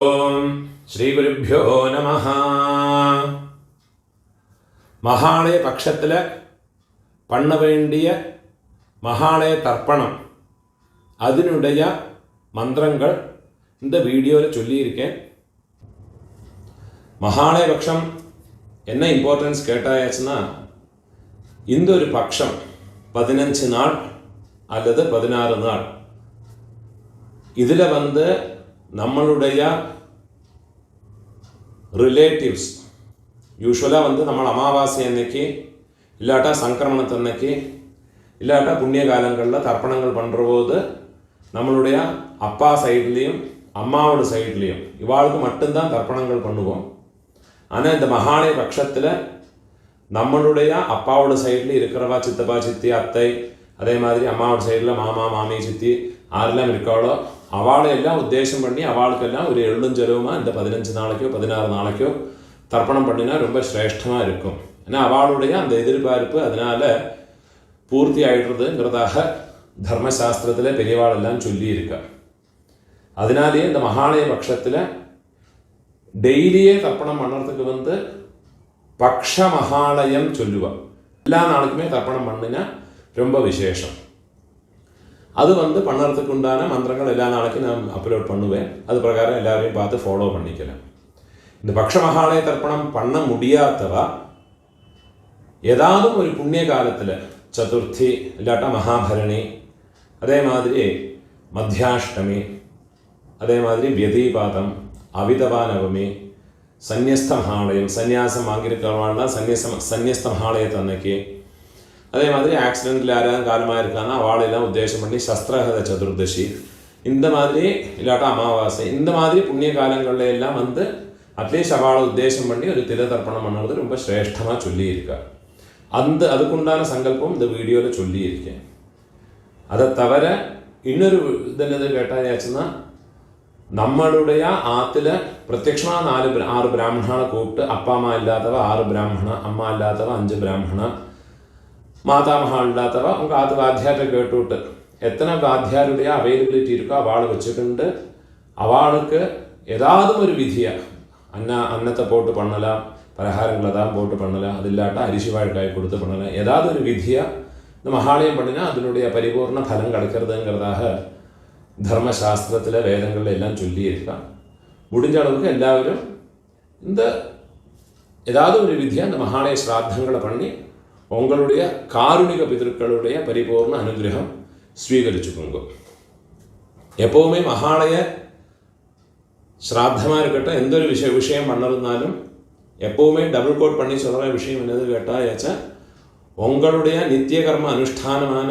ഓം ശ്രീ ഗുരുഭ്യോ നമഃ. മഹാളയ പക്ഷത്തിൽ பண்ண வேண்டிய மகாலய தர்ப்பணம் அதனுடைய மந்திரங்கள் இந்த வீடியோவில் சொல்லியிருக்கேன். மகாலய பட்சம் என்ன இம்பார்ட்டன்ஸ் கேட்டாச்சுன்னா, இந்த ஒரு பட்சம் 15 நாள் அல்லது 16 நாள் இதில் நம்மளுடைய ரிலேட்டிவ்ஸ் யூஸ்வலாக நம்ம அமாவாசை அன்னைக்கு இல்லாட்டா சங்கிரமணத்தன்னைக்கு இல்லாட்டா புண்ணிய காலங்களில் தர்ப்பணங்கள் பண்ணுற போது நம்மளுடைய அப்பா சைட்லேயும் அம்மாவோட சைட்லேயும் இவாளுக்கு மட்டும்தான் தர்ப்பணங்கள் பண்ணுவோம். ஆனால் இந்த மகாலய பட்சத்தில் நம்மளுடைய அப்பாவோட சைடில் இருக்கிறவா சித்தப்பா சித்தி அத்தை, அதே மாதிரி அம்மாவோட சைடில் மாமா மாமி சித்தி ஆரெல்லாம் இருக்காளோ அவளையெல்லாம் உத்தேசம் பண்ணி அவளுக்கெல்லாம் ஒரு எழுஞ்செலவுமா இந்த 15 நாளைக்கோ 16 நாளைக்கோ தர்ப்பணம் பண்ணினா ரொம்ப சிரேஷ்டமாக இருக்கும். ஏன்னா அவளுடைய அந்த எதிர்பார்ப்பு அதனால் பூர்த்தி ஆகிடுறதுங்கிறதாக தர்மசாஸ்திரத்தில் பெரியவாளெல்லாம் சொல்லியிருக்கா. அதனாலேயே இந்த மகாலய பட்சத்தில் டெய்லியே தர்ப்பணம் பண்ணுறதுக்கு பக்ஷ மகாலயம் சொல்லுவாள். எல்லா நாளுக்குமே தர்ப்பணம் பண்ணினா ரொம்ப விசேஷம். அது பண்ணுறதுக்கு உண்டான மந்திரங்கள் எல்லா நாளைக்கும் நான் அப்லோட் பண்ணுவேன். அது பிரகாரம் எல்லாரையும் பார்த்து ஃபாலோ பண்ணிக்கலாம். இந்த பக்ஷ மகாலய தர்ப்பணம் பண்ண முடியாதவா ஏதாவது ஒரு புண்ணிய காலத்தில் சதுர்த்தி இல்லாட்டா மகாபரணி, அதே மாதிரி மத்தியாஷ்டமி, அதே மாதிரி வியதீபாதம், அவிதவா நவமி, சந்நியஸ்த மகாலயம் சந்நியாசம் வாங்கியிருக்கிறவாள்னா சந்நியஸ்த மகாலயத்தை அன்னைக்கு, அதே மாதிரி ஆக்சிடென்ட்டில் யாராவது காலமாக இருக்காங்கன்னா அவளையெல்லாம் உத்தேசம் பண்ணி சஸ்திரஹத சதுர்தசி, இந்த மாதிரி இல்லாட்டா அமாவாசை, இந்த மாதிரி புண்ணிய காலங்களில் எல்லாம் அட்லீஸ்ட் அவளை உத்தேசம் பண்ணி ஒரு திரு தர்ப்பணம் பண்ணுறது ரொம்ப சிரேஷ்டமாக சொல்லியிருக்கா. அதுக்குண்டான சங்கல்பம் இந்த வீடியோவில் சொல்லியிருக்கேன். அதை தவிர இன்னொரு என்னது கேட்டாச்சுன்னா, நம்மளுடைய ஆற்றுல பிரத்யட்சமாக 6 பிராமணனை கூப்பிட்டு அப்பா அம்மா இல்லாதவ 6 பிராமணா, அம்மா இல்லாதவ 5 பிராமணா, மாதாமகா இல்லாதவ உங்கள் ஆற்று வாத்தியார்ட்ட கேட்டுவிட்டு எத்தனை வாத்தியாருடைய அவைலபிலிட்டி இருக்கோ அவளை வச்சுக்கிண்டு அவளுக்கு ஏதாவது ஒரு விதியை அன்னத்தை போட்டு பண்ணலாம், பலகாரங்களை தான் போட்டு பண்ணலாம், அது இல்லாட்டா அரிசி வாழைக்காய் கொடுத்து பண்ணலாம், ஏதாவது ஒரு விதியாக இந்த மகாலயம் பண்ணினா அதனுடைய பரிபூர்ண பலம் கிடைக்கிறதுங்கிறதாக தர்மசாஸ்திரத்தில் வேதங்களில் எல்லாம் சொல்லியிருக்கான். முடிஞ்ச அளவுக்கு எல்லாரும் இந்த ஏதாவது ஒரு விதியாக இந்த மகாலய ஸ்ராத்தங்களை பண்ணி உங்களுடைய காருணிக பிதர்களுடைய பரிபூர்ண அனுகிரகம் ஸ்வீகரிச்சுக்கோங்க. எப்போவுமே மகாலய ஸ்ராத்தமாக இருக்கட்டும், எந்த ஒரு விஷயம் பண்ணதுனாலும் எப்போவுமே டபுள் கோட் பண்ணி சொல்கிற விஷயம் என்னது கேட்டால், உங்களுடைய நித்திய கர்ம அனுஷ்டானமான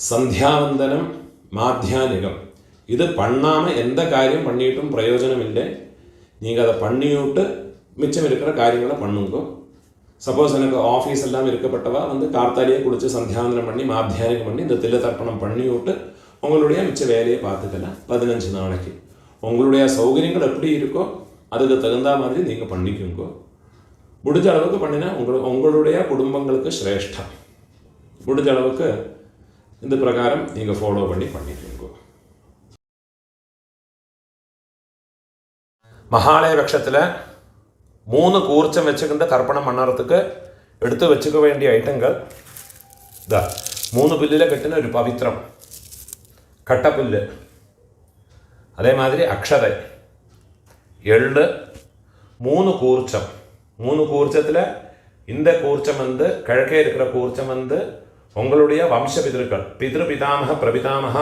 சந்தியாவந்தனம் மாத்தியானிகம் இது பண்ணாமல் எந்த காரியம் பண்ணிட்டும் பிரயோஜனம் இல்லை. நீங்கள் அதை பண்ணிவிட்டு மிச்சம் இருக்கிற காரியங்களை பண்ணுங்க. சப்போஸ் எனக்கு ஆஃபீஸ் எல்லாம் இருக்கப்பட்டவா கார்த்தாலியே குடித்து சந்தியாவந்தனம் பண்ணி மாத்தியானிகம் பண்ணி இந்த தில்ல தர்ப்பணம் பண்ணி விட்டு உங்களுடைய மிச்ச வேலையை பார்த்துக்கலாம். 15 நாளைக்கு உங்களுடைய சௌகரியங்கள் எப்படி இருக்கோ அதுக்கு தகுந்த மாதிரி நீங்கள் பண்ணிக்கோங்க. முடிஞ்ச அளவுக்கு பண்ணினா உங்களுடைய குடும்பங்களுக்கு சிரேஷ்டம். முடிஞ்ச அளவுக்கு இந்த பிரகாரம் நீங்கள் ஃபாலோ பண்ணிக்கோங்க. மகாலய பட்சத்தில் 3 கூர்ச்சம் வச்சுக்கிட்டு தர்ப்பணம் பண்ணுறதுக்கு எடுத்து வச்சுக்க வேண்டிய ஐட்டங்கள் 3 புல்லில் கட்டின ஒரு பவித்திரம், கட்டப்புல்லு, அதே மாதிரி அக்ஷதை, எள்ளு, 3 கூர்ச்சம். 3 கூர்ச்சத்தில் இந்த கூர்ச்சம் கிழக்கே இருக்கிற கூர்ச்சம் உங்களுடைய வம்ச பிதர்கள், பிதாமக பிரபிதாமக,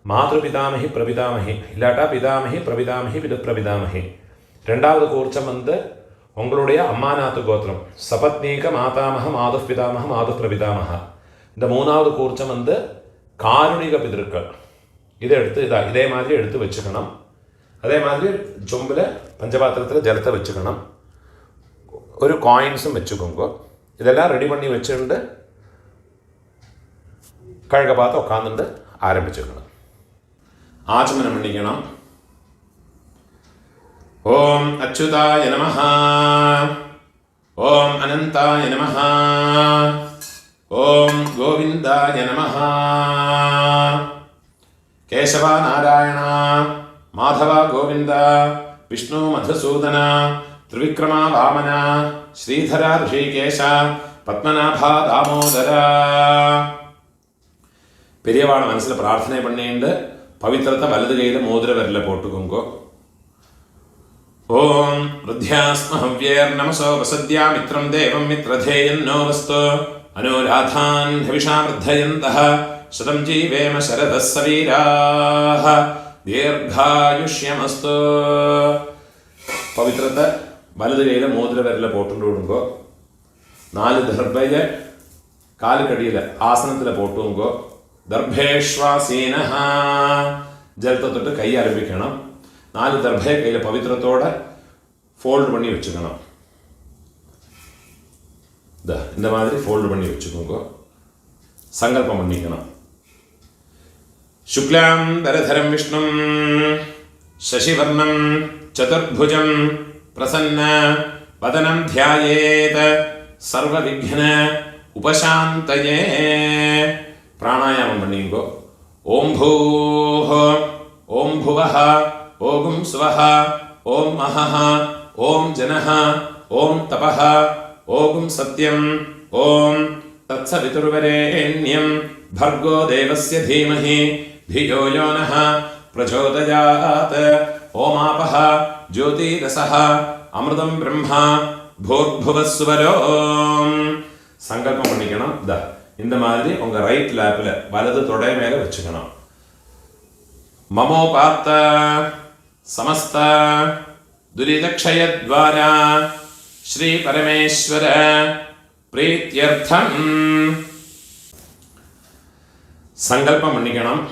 மாதృ பிதாமகி பிரபிதாமகி, இல்லாட்டா பிதாமகி பிரபிதாமகி பிது பிரபிதாமகி. 2வது கூர்ச்சம் உங்களுடைய அம்மாநாத்து கோத்திரம், சபத்னீக மாதாமக மாது பிதாமக மாது பிரபிதாமக. இந்த 3வது கூர்ச்சம் காருணிக பிதர்கள். இதை எடுத்து இதே மாதிரி எடுத்து வச்சுக்கணும். அதே மாதிரி சொம்பில் பஞ்சபாத்திரத்தில் ஜலத்தை வச்சுக்கணும். ஒரு காயின்ஸும் வச்சுக்கோங்க. இதெல்லாம் ரெடி பண்ணி வச்சுட்டு கழக பார்த்து உட்காந்துட்டு ஆரம்பிச்சுக்கணும். ஆச்சமனம் பண்ணிக்கணும். ஓம் அச்சுதாய நமஹ, ஓம் அனந்தாய நமஹ, ஓம் கோவிந்தாய நமஹ. கேசவ நாராயண மாதவ கோவிந்த വിഷ്ണു മധുസൂദന ത്രിവിക്രമ വാമന ശ്രീധര ഋഷികേശ പത്മനാഭ ദാമോദര. பெரியவான மனசில் பிரார்த்தனை பண்ணிண்டு பவித்திரத்தை வலது கையில் மோதிர விரல போட்டுக்கோங்கோ. ஓம் ருத்யாஸ்ம ஹவ்யேர் நமசோ வசத்யா மித்ரம் தேவம் மித்ரதேயன்னோ வஸ்து அனுராதான் ஹவிஷா வர்தயந்தः சதம் ஜீவேம சரதः சவீராः ദീർഘായുഷ്യമസ്തു. പവിത്രത്തെ വലത് കൈയിലെ മോതിര വിരല പോട്ടുകൊണ്ട് വിടുങ്കോ. 4 ദർഭയെ കാലുകടിയിൽ ആസനത്തിൽ പോട്ടുങ്കോ. ദർഭേശ്വാസീന ജലത്തെ തൊട്ട് കൈ ആരംഭിക്കണം. 4 ദർഭയെ കയ്യിൽ പവിത്രത്തോടെ ഫോൾഡ് പണി വെച്ചുക്കണം. இந்த மாதிரி ஃபோல்டு பண்ணி வச்சுக்கோங்க. சங்கல்பம் பண்ணிக்கணும். சுக்லாம் தரதரம் விஷ்ணும் சசிவர்ணம் சதுர்புஜம் பிரசன்ன வதனம் தியாயேத் சர்வ விக்ன உபசாந்தயே. பிராணாயாமம் பண்ணிங்கோ. ஓம் பூஹ ஓம் புவஹ ஓம் சுவஹ ஓம் மஹஹ ஓம் ஜனஹ ஓம் தபஹ ஓம் சத்யம் ஓம் தத்சவிதுர்வரேண்யம் भर्गो देवस्य धीमहि धियो यो नः प्रचोदयात्. ओमापः ज्योतिरसः अमृतं ब्रह्मा भूर्भुवस्वरो. சங்கல்பம் பண்ணிக்கணும். இந்த மாதிரி உங்க ரைட் லேப்ல வலது தொடை மேல வச்சுக்கணும். மமோபாத்த சமஸ்த துரிதக்ஷயத்வாரா ஸ்ரீ பரமேஸ்வர பிரீத்யர்த்தம் சங்கல்பம் பண்ணிக்கணும்.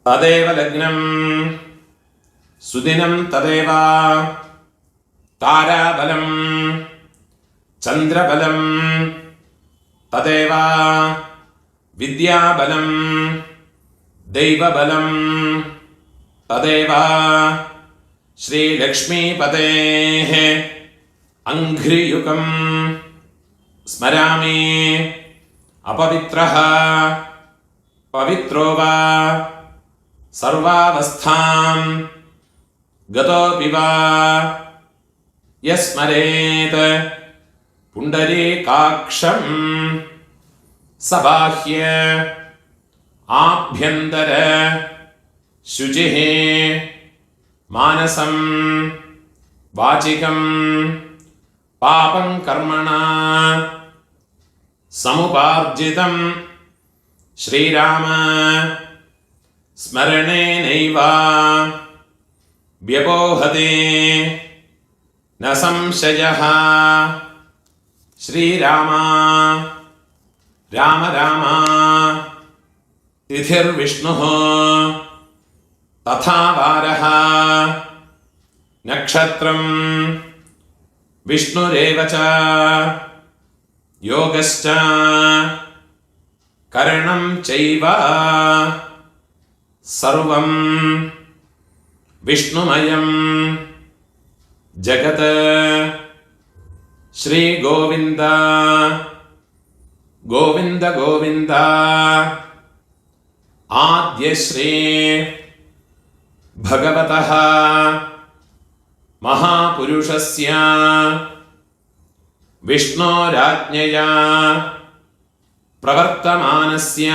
ததேவ லக்னம் சுதினம் ததேவ தாராபலம் சந்திரபலம் ததேவ வித்யாபலம் தெய்வபலம் ததேவ ஸ்ரீலக்ஷ்மீபதேः அங்க்ரியுகம் ஸ்மராமி. अपवित्रः पवित्रो वा सर्वावस्थां गतोऽपि वा यस्मरेत् पुण्डरीकाक्षं सबाह्य आभ्यन्तर शुचिः मानसं वाचिकं पापं कर्मणा समुपार्जितं श्रीराम स्मरणेनैव व्यपोहते न संशयः. श्रीराम राम राम तिथिर्विष्णुः तथा वारः नक्षत्रं विष्णुरेव च योगश्च करणं चैव सर्वं विष्णुमयं जगत्. श्री गोविंद गोविंद गोविंद आद्य श्री भगवतः महापुरुषस्य विष्णोराज्ञया प्रवर्तमानस्य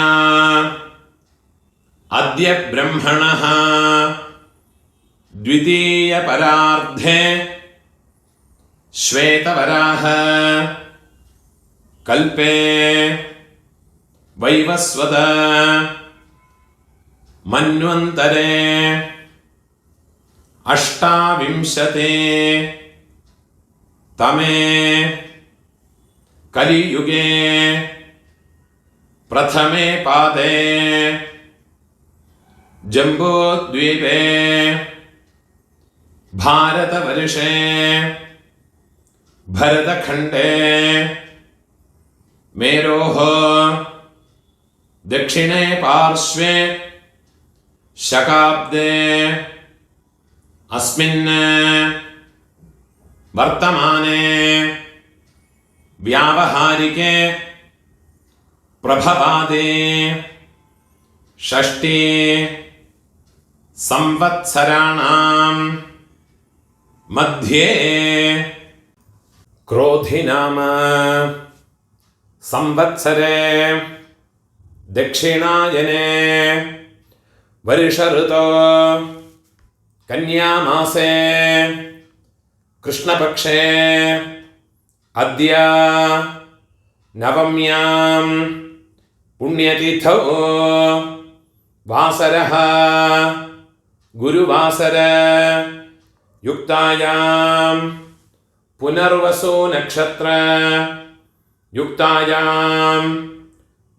अद्य ब्रह्मणः द्वितीयपरार्धे श्वेतवराह कल्पे वैवस्वत मन्वन्तरे अष्टाविंशते तमे कलियुगे प्रथमे पादे जम्बूद्वीपे भारतवर्षे भरतखण्डे मेरोः दक्षिणे पार्श्वे शकाब्दे अस्मिन् वर्तमाने व्यावहारिके प्रभवादे षष्ठी संवत्सराणां मध्ये क्रोधि नाम संवत्सरे दक्षिणायने वर्ष ऋतो कन्यामासे कृष्णपक्षे अद्य नवम्यां पुण्यतिथौ वासरः गुरुवासर युक्तायां पुनर्वसु नक्षत्र युक्तायां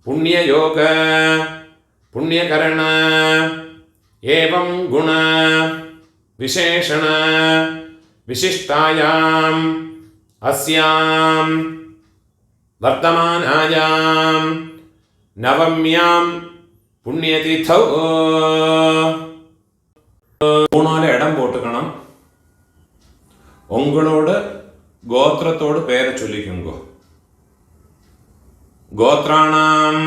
पुण्ययोग पुण्यकरण एवं गुण विशेषण विशिष्टायां अस्यां वर्तमानायां नवम्यां पुण्यतिथौ மூணால இடம் போட்டுக்கணும். உங்களோட கோத்திரத்தோடு பேரை சொல்லிக்குங்க. கோத்ராணாம்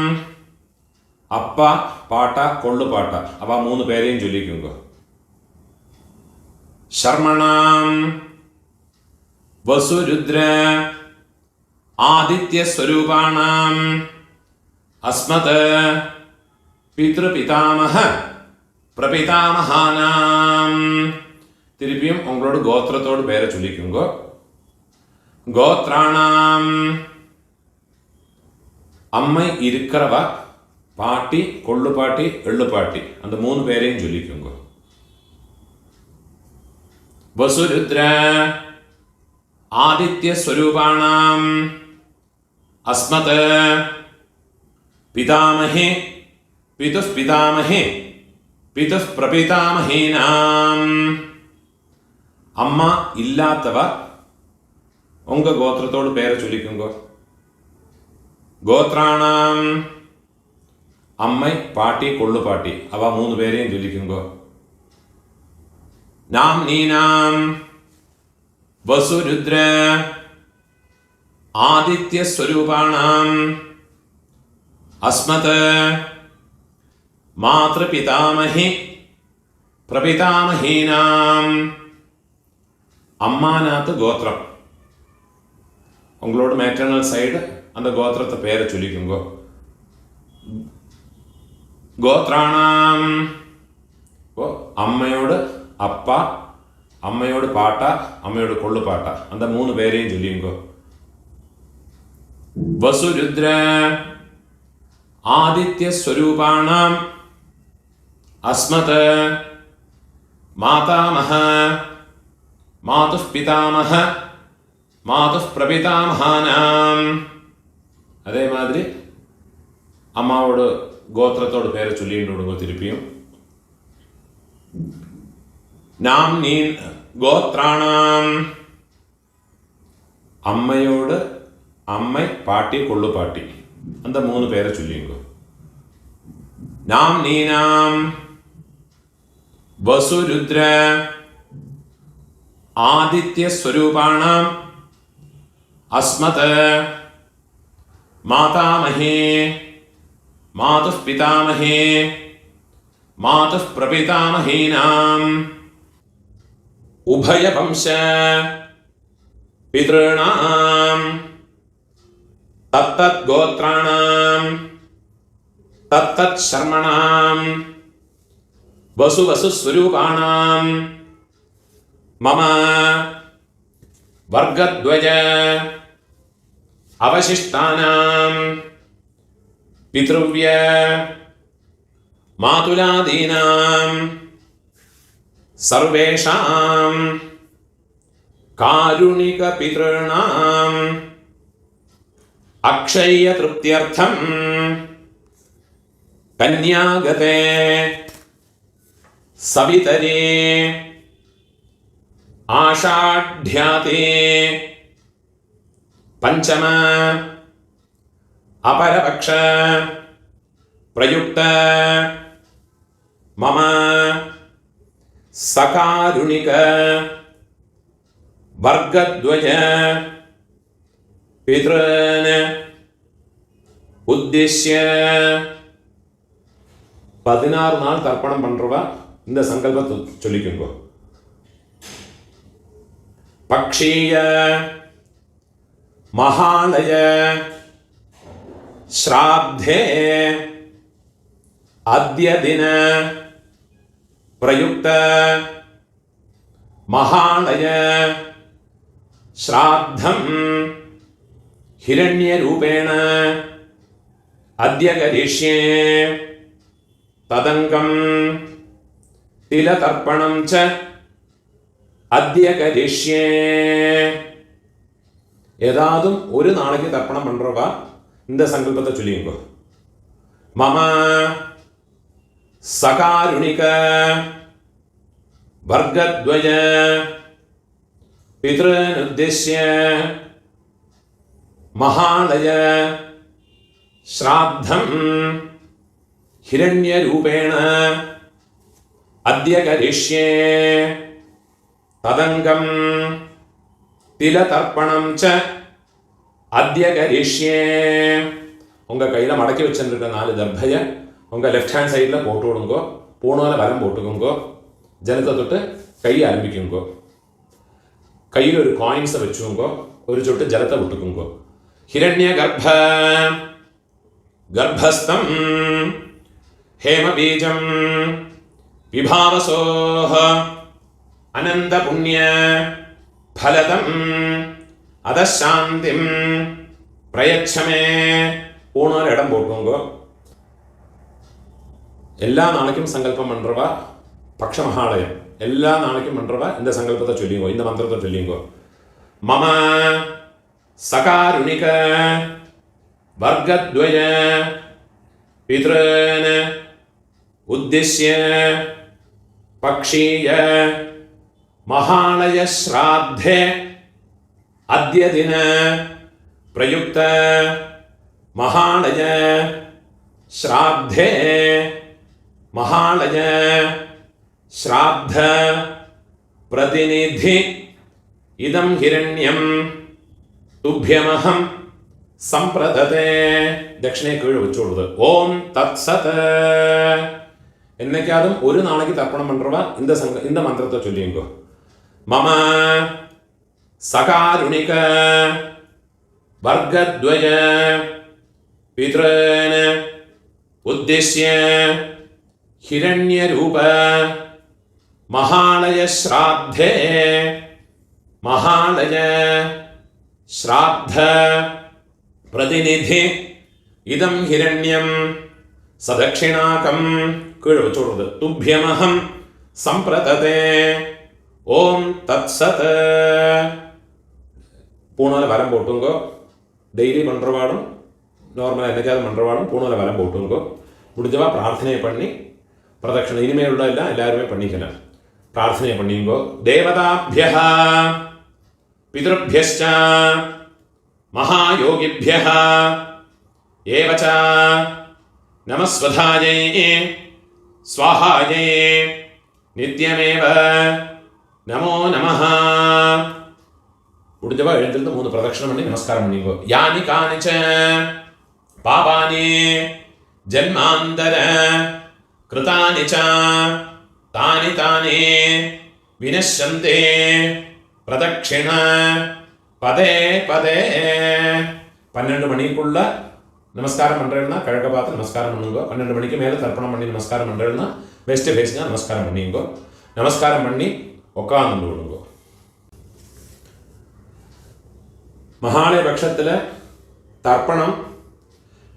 அப்பா பாட்டா கொள்ளு பாட்டா அவ 3 பேரையும் சொல்லிக்குங்க. शर्मणाम वसुरुद्र आदित्य स्वरूपाणाम अस्मत् पितृपितामह प्रपितामहानाम திருப்பியும் உங்களோட கோத்திரத்தோடு பேரை சொல்லிக்குங்க. கோத்ராணாம் அம்மை இருக்கிறவ பாட்டி கொள்ளு பாட்டி எள்ளு பாட்டி அந்த 3 பேரையும் சொல்லிக்குங்க. वसुरुद्र आदित्य स्वरूपाणाम अस्मत् पितामहे पितुष्पितामहे पितुष्प्रपितामहेनाम अम्मा इल्लातव उंग गोत्रतोड पेर चोल्लिक्कुंगो. गोत्राणाम अम्मै पाटी कोल्लु पाटी अव 3 പേരെയും ചൊല്ലിക്കുंगो. नाम्नीनां वसुरुद्र आदित्य स्वरूपाणां अस्मत् मातृपितामहे प्रपितामहेनां अम्मानाथ गोत्रम उंगलोड मैटर्नल साइड அந்த கோத்திரத்தை பேரை சொல்லிக்குங்க. गोत्राणां അമ്മയോട് அப்பா அம்மையோட பாட்டா அம்மையோட கொள்ளு பாட்டா அந்த 3 பேரையும் சொல்லிங்கோ. वसुरुद्र आदित्य स्वरूपाणाम अस्मत् मातामह मातुः पितामह मातुः प्रपितामहानाम அதே மாதிரி அம்மாவோட கோத்திரத்தோட பேரை சொல்லிட்டு விடுங்க. திருப்பியும் नाम्नीन् गोत्राणाम् अम्मयोड अम्मै पाटी कोल्लु पाटी अंद 3 പേരെ ചൊല്ലിങ്ങോ. नाम्नीनां वसुरुद्र आदित्य स्वरूपाणाम् अस्मत् मातामहे मातुः पितामहे मातुः प्रपितामहेनाम् उभय वंश पितॄणां तत्तत् गोत्राणां तत्तत् शर्मणां वसु वसु स्वरूपाणां मम वर्गद्वय अवशिष्टानां पितृव्य मातुलादीनां सर्वेषां कारुणिक पितॄणां अक्षय्य तृप्त्यर्थं कन्यागते सवितरे आषाढ्याते पंचम अपरपक्ष प्रयुक्त मम सकारुणिक वर्गद्वय पितॄन् उद्देश्य 16 நாள் தர்ப்பணம் பண்றவா இந்த சங்கல்பத்தை சொல்லிக்கோங்க. पक्षीय महालय श्राद्धे अद्य दिन प्रयुक्त महालय श्राद्धं हिरण्यरूपेण अद्य करिष्ये तदङ्गं तिलतर्पणं च अद्य करिष्ये. ஏதாதும் ஒரு நாளைக்கு தர்ப்பணம் பண்றவா இந்த சங்கல்பத்தை சொல்லிங்கோ. மம சகாருணிக வர்க்கத்வய பித்ருனுத்திஷ்ய மகாலய ஸ்ராத்தம் ஹிரண்யரூபேண அத்ய கரிஷ்யே ததங்கம் திலதர்ப்பணம் ச அத்ய கரிஷ்யே. உங்கள் கையில் மடக்கி வச்சுருக்க 4 தர்பையை உங்கள் லெஃப்ட் ஹேண்ட் சைடில் போட்டு விடுங்கோ. பூணால வலம் போட்டுக்குங்கோ. ஜலத்தை தொட்டு கையை ஆரம்பிக்குங்கோ. கையில் ஒரு காயின்ஸை வச்சுக்கோங்கோ. ஒரு சொட்டு ஜலத்தை விட்டுக்குங்கோ. ஹிரண்ய கர்ப்பஸ்தம் ஹேமபீஜம் விபாவசோஹ அனந்த புண்ணிய ஃபலதம் அதசாந்திம் பிரயச்சமே. பூணால் இடம் போட்டுக்கோங்க. எல்லா நாளைக்கும் சங்கல்பம் பண்றவா பக்ஷ மகாலயம் எல்லா நாளைக்கும் பண்றவா இந்த சங்கல்பத்தை சொல்லிங்கோ. இந்த மந்திரத்தை சொல்லிங்கோ. மம சகாருணிக வர்க்கத்வய பித்ருன் உத்திஷ்ய பக்ஷீய महालय श्राद्धे अद्य दिन प्रयुक्त महालय श्राद्धे महालय श्राद्ध प्रतिनिधि इदं हिरण्यं तुभ्यमहं संप्रदते. दक्षिणे कीழ் வச்சுடுது. ஓம் தத்சத். என்னைக்காதும் ஒரு நாளைக்கு தர்ப்பணம் பண்றவா இந்த மந்திரத்தை சொல்லிங்கோ. மம சகாருணிக வர்க்கத்வய பித்ருன் உத்திஷ்ய ஹிரண்யரூப மகாலய ஸ்ராத்தே மகாலய ஸ்ராத்த பிரதிநிதி இதம் ஹிரண்யம் சதக்ஷிணாகம் கீழே வச்சுடுறது. துப்யமஹம் சம்பிரததே. ஓம் தத்சத். பூணால வரம் போட்டுங்கோ. டெய்லி பண்ணுறவாடும் நார்மலாக என்னைக்காவது பண்ணுறவாடும் பூணால வரம் போட்டுங்கோ. முடிஞ்சவா பிரார்த்தனை பண்ணி பிரதட்சணை இனிமேல் உள்ள எல்லாம் எல்லாருமே பண்ணிக்கலாம். பிரார்த்தனை பண்ணிங்கோ. தேவதாபியः பித்ருभ्यश्च மகாயோகிभ्यः ஏவ ச நமஸ்வதாயை ஸ்வாஹாயை நித்யமேவ நமோ நமஹ. முடிஞ்சவா எழுந்திருந்து 3 பிரதட்சணம் பண்ணி நமஸ்காரம் பண்ணிங்கோ. யானி கானிச்ச பாபானி ஜன்மாந்தர கிருதானி ச தானி தானி வினஷ்யந்தே பிரதட்சிண பதே பதே. 12 மணிக்குள்ள நமஸ்காரம் பண்ணுறேன்னா கிழக்க பார்த்து நமஸ்காரம் பண்ணுங்க. 12 மணிக்கு மேலே தர்ப்பணம் பண்ணி நமஸ்காரம் பண்ணுறேன்னா வெஸ்ட் ஃபேஸ்ங்க நமஸ்காரம் பண்ணிங்கோ. நமஸ்காரம் பண்ணி உட்காந்து விடுங்கோ. மகாலய பட்சத்தில் தர்ப்பணம்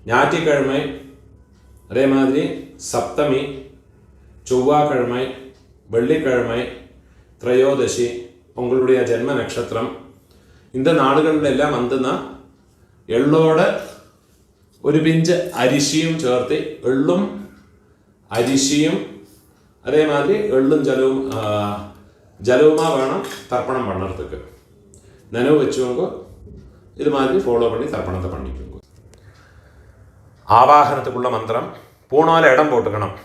ஞாயிற்றுக்கிழமை, அதே மாதிரி சப்தமி, செவ்வாய்க்கிழமை, வெள்ளிக்கிழமை, திரையோதசி, உங்களுடைய ஜென்ம நட்சத்திரம், இந்த നാളുകളിലെല്ലാം வந்துன்னா എള്ളോட ഒരു പിഞ്ച് അരിശിയും ചേർത്ത് എള്ളും അരിശിയും അതേമാതിരി എള്ളും ജലവുമാ വേണം தர்ப்பணம் பண்ணுறதுக்கு. நினைவு வச்சுக்கோங்க. இது மாதிரி ஃபாலோ பண்ணி தர்ப்பணத்தை பண்ணிக்கோங்க. ஆவாகனத்துக்குள்ள மந்திரம். பூணால இடம் போட்டுக்கணும்.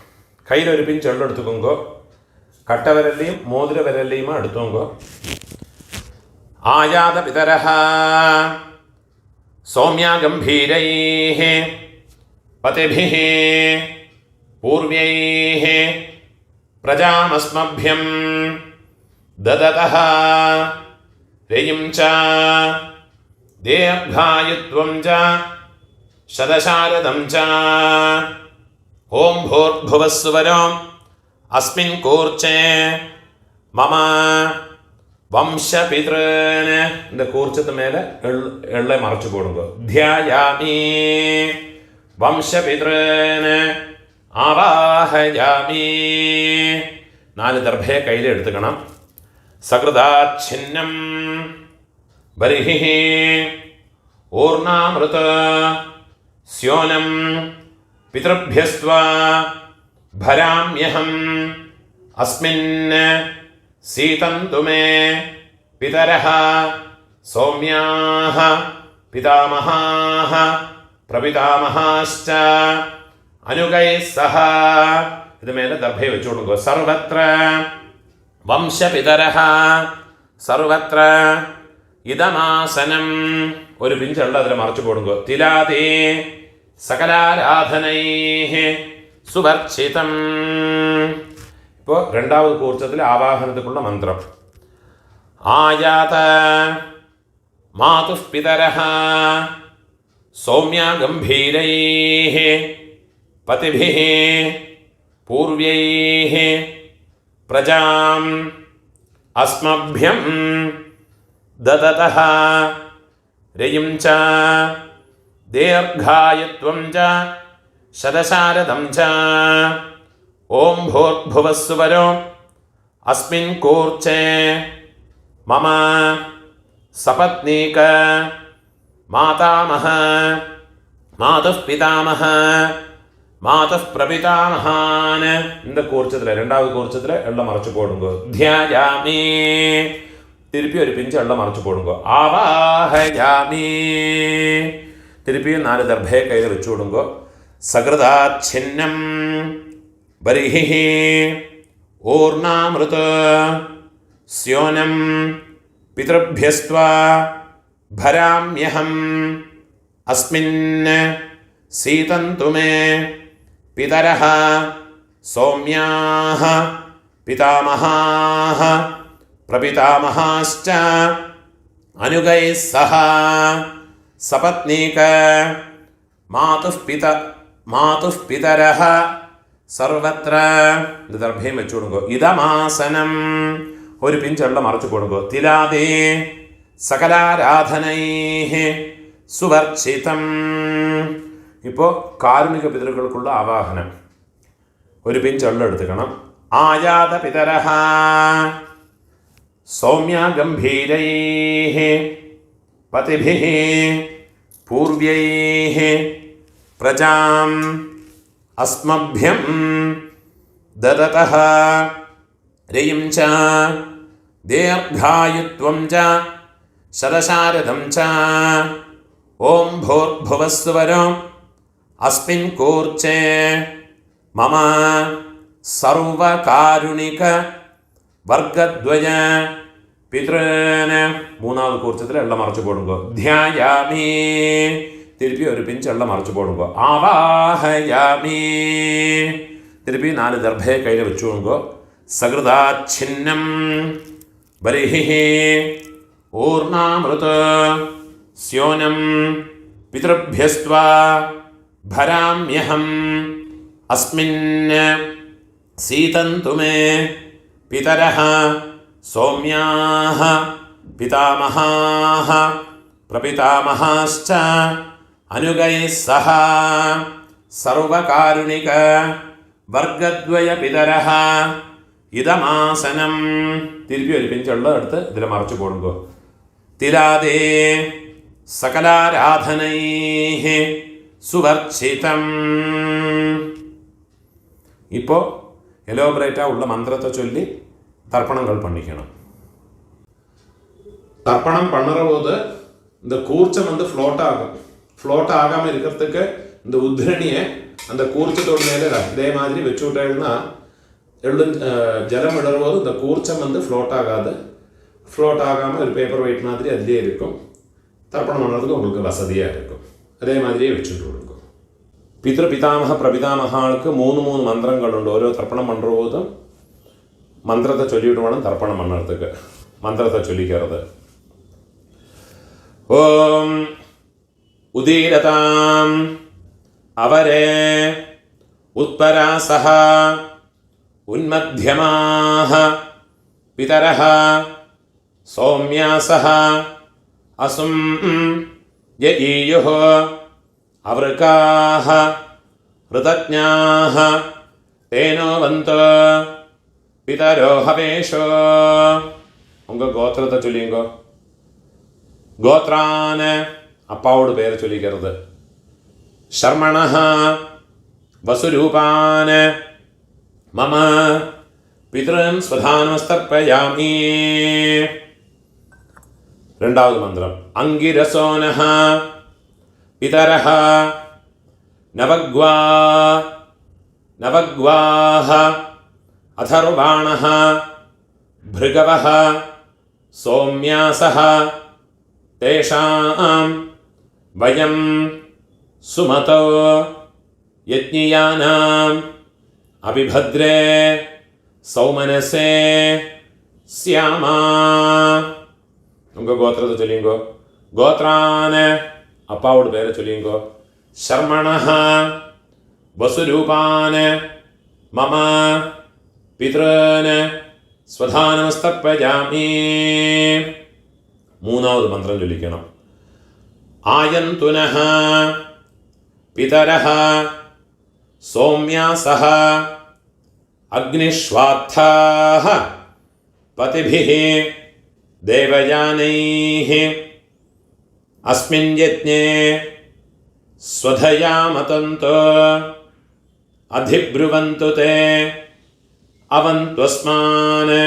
கையில் ஒரு பிஞ்சு எள்ளு எடுத்துக்கோங்க. கட்ட விரல்லையும் மோதிர விரல்லையுமா எடுத்துக்கோங்க. ஆயாத பிதரஹ சௌமியா கம்பீரைஹ பதிபிஹ பூர்வைஹ பிரஜாமஸ்மभ्यं ददतः രയും ച ദീർഘായുത്വം ച ശതശാരദം ച ഓം ഭൂർഭുവസ്സുവരോ അസ്മിൻ കൂർച്ചേ മമ വംശപിതൃന്. இந்த കൂർച്ചത്ത് മേലെ എള്ളെ മറച്ചു കൊടുക്കുക. ധ്യായാമി വംശപിതൃന് ആവാഹയാമി. 4 ദർഭയെ കയ്യിലെടുത്തുക്കണം. സകൃതാച്ഛിന്നം ബർഹിഃ ഊർണാമൃത സ്യോനം പിതൃഭ്യസ്ത്വാ ഭരാമ്യഹം അസ്മിൻ സീതന്തു മേ പിതരഃ സൗമ്യാഃ പിതാമഹാഃ പ്രപിതാമഹാശ്ച അനുഗൈഃ സഹ. ഇത് മേലെ ദർഭയെ വെച്ചു കൊടുക്കുക. സർവത്ര വംശപിതരഃ സർവത്ര ഇദമാസനം. ഒരു പിഞ്ചുള്ള അതിൽ മറച്ചു കൊടുക്കുക. തിലാതേ സകലാരാധനൈഃ സുവർച്ചിതം. ഇപ്പോൾ രണ്ടാമത് കൂർച്ചത്തിൽ ആവാഹനത്തിലുള്ള മന്ത്രം. ആയാത മാതുഃ പിതരഃ സൗമ്യ ഗംഭീരൈഃ പതിഭിഃ പൂർവ്യൈഃ പ്രജാം അസ്മഭ്യം ദദതഃ രയും ച ദീർഘായുത്വം ച ശതശാരദം ച ഓം ഭൂർഭുവസ്സുവരോ അസ്മിൻ കൂർച്ചേ മമ സപത്നീക മാതാമഹ മാതുഃ പിതാമഹ മാതുഃ പ്രപിതാമഹാൻ. இந்த കൂർച്ചത്തിൽ രണ്ടാമത് കൂർച്ചത്തിൽ എള്ള മറച്ചു പോടുങ്കോ. ധ്യായാമി തിരുപ്പി ഒരു പിഞ്ച് എള്ള മറച്ചു പോടുങ്കോ. ആവാഹയാമി തിരുപ്പി 4 ദർഭയെ കയ്യിൽ വെച്ചു കൊടുങ്കോ. സകൃതാച്ഛിന്നം ബർഹിഃ ഊർണാമൃത സ്യോനം പിതൃഭ്യസ്ത്വാ ഭരാമ്യഹം അസ്മിൻ സീതന്തു മേ പിതരഃ സൗമ്യാഃ പിതാമഹാഃ പ്രപിതാമഹാശ്ച അനുഗൈഃ സഹ. സപത്നീക മാതുഃ പിതരഃ സർവത്ര. ഇത് ദർഭയും വെച്ചു കൊടുക്കുക. ഇദമാസനം ഒരു പിഞ്ചെള്ള മറച്ചു കൊടുക്കുക. തിലാതേ സകലാരാധനൈഃ സുവർച്ചിതം. ഇപ്പോൾ കാരുണിക പിതൃകൾക്കുള്ള ആവാഹനം. ഒരു പിഞ്ചെള്ള എടുത്തുക്കണം. ആയാത പിതരഃ സൗമ്യ ഗംഭീരൈഃ പതിഭിഃ പൂർവ്യൈഃ പ്രജാം അസ്മഭ്യം ദദതഃ രയും ച ദീർഘായുത്വം ച ശതശാരദം ച ഓം ഭൂർഭുവസ്സുവരോ അസ്മിൻ കൂർച്ചേ മമ സർവകാരുണിക വർഗദ്വയ പിതൃന്. മൂന്നാമത് കൂർച്ചത്തിൽ എള്ള മറച്ചു പോടുങ്കോ. ധ്യായാമി തിരുപ്പി ഒരു പിഞ്ച് എള്ള മറച്ചു പോടുങ്കോ. ആവാഹയാമി തിരുപ്പി 4 ദർഭയെ കയ്യിൽ വെച്ചു കൊടുങ്കോ. സകൃതാച്ഛിന്നം ബർഹിഃ ഊർണാമൃത സ്യോനം പിതൃഭ്യസ്ത്വാ ഭരാമ്യഹം അസ്മിൻ സീതന്തു മേ പിതരഃ സൗമ്യാഃ പിതാമഹാഃ പ്രപിതാമഹാശ്ച അനുഗൈഃ സഹ. സർവകാരുണിക വർഗദ്വയ പിതരഃ ഇദമാസനം തിരുപ്പി ഒരു പിഞ്ചുള്ള എടുത്ത് ഇതിൽ മറച്ചു പോടുങ്കോ. തിലാതേ സകലാരാധനൈഃ സുവർച്ചിതം. ഇപ്പോൾ എലോബ്രേറ്റാ ഉള്ള മന്ത്രത്തെ ചൊല്ലി தர்ப்பணங்கள் பண்ணிக்கணும். தர்ப்பணம் பண்ணுற போது இந்த கூர்ச்சம் வந்து ஃப்ளோட் ஆகாமல் இருக்கிறதுக்கு இந்த உத்ரணியை அந்த கூர்ச்சத்தோட மேலே இதே மாதிரி வச்சு விட்டேன்னா ஜலம் விடும்போது இந்த கூர்ச்சம் வந்து ஃப்ளோட் ஆகாமல் ஒரு பேப்பர் வெயிட் மாதிரி அதிலே இருக்கும். தர்ப்பணம் பண்ணுறதுக்கு உங்களுக்கு வசதியாக இருக்கும். அதே மாதிரியே வச்சுட்டு கொடுக்கும். പിതൃപിതാമഹ പ്രപിതാമഹാൾക്ക് 3 മന്ത്രങ്ങളുണ്ട്. ഓരോ തർപ്പണം പண்ற മന്ത്രത്തെ ചൊല്ലിയിട്ട് വേണം തർപ്പണം പണ്ണறதுக்கு. മന്ത്രത്തെ ചൊല്ലിക്കരുത്. ഓം ഉദീരതാം അവരേ ഉത്പരാസഹ ഉന്മധ്യമാഃ പിതരഃ സൗമ്യാസഃ അസും യയീയുഃ അവൃകാഃ ഋതജ്ഞാഃ തേനോ വന്തോ പിതരോ ഹവേഷോ. ഉങ്ക ഗോത്രത്തെ ചൊല്ലിങ്കോ. ഗോത്രാന് അപ്പാവോട് പേര് ചൊല്ലിക്കരുത്. ശർമ്മണഃ വസുരൂപാന് മമ പിതൃൻ സ്വധാനമസ്തർപ്പയാമി. രണ്ടാമത് മന്ത്രം. അങ്കിരസോനഃ പിതരഃ നവഗ്വാഃ അഥർവാണഃ ഭൃഗവഃ സൗമ്യാസഃ തേഷാം വയം സുമതോ യജ്ഞിയാനാം അഭിഭദ്രേ സൗമനസേ സ്യാമാ. നമുക്ക് ഗോത്രത്തെ ചൊല്ലിങ്കോ. ഗോത്രാന് അപ്പാവോട് പേരെ ചൊല്ലിങ്കോ. ശർമ്മണഃ വസുരൂപാന് മമ പിതൃന് സ്വധാനമസ്തർപ്പയാമി. മൂന്നാമത് മന്ത്രം ചൊല്ലിക്കണം. ആയന്തുനഃ പിതരഃ സൗമ്യാസഃ അഗ്നിഷ്വാത്ഥാഃ പതിഭിഃ ദേവയാനൈഃ അസ്മിൻ യജ്ഞേ സ്വധയാ മതന്തോ അധിബ്രുവന്തു തേ അവന്ത്വസ്മാന്.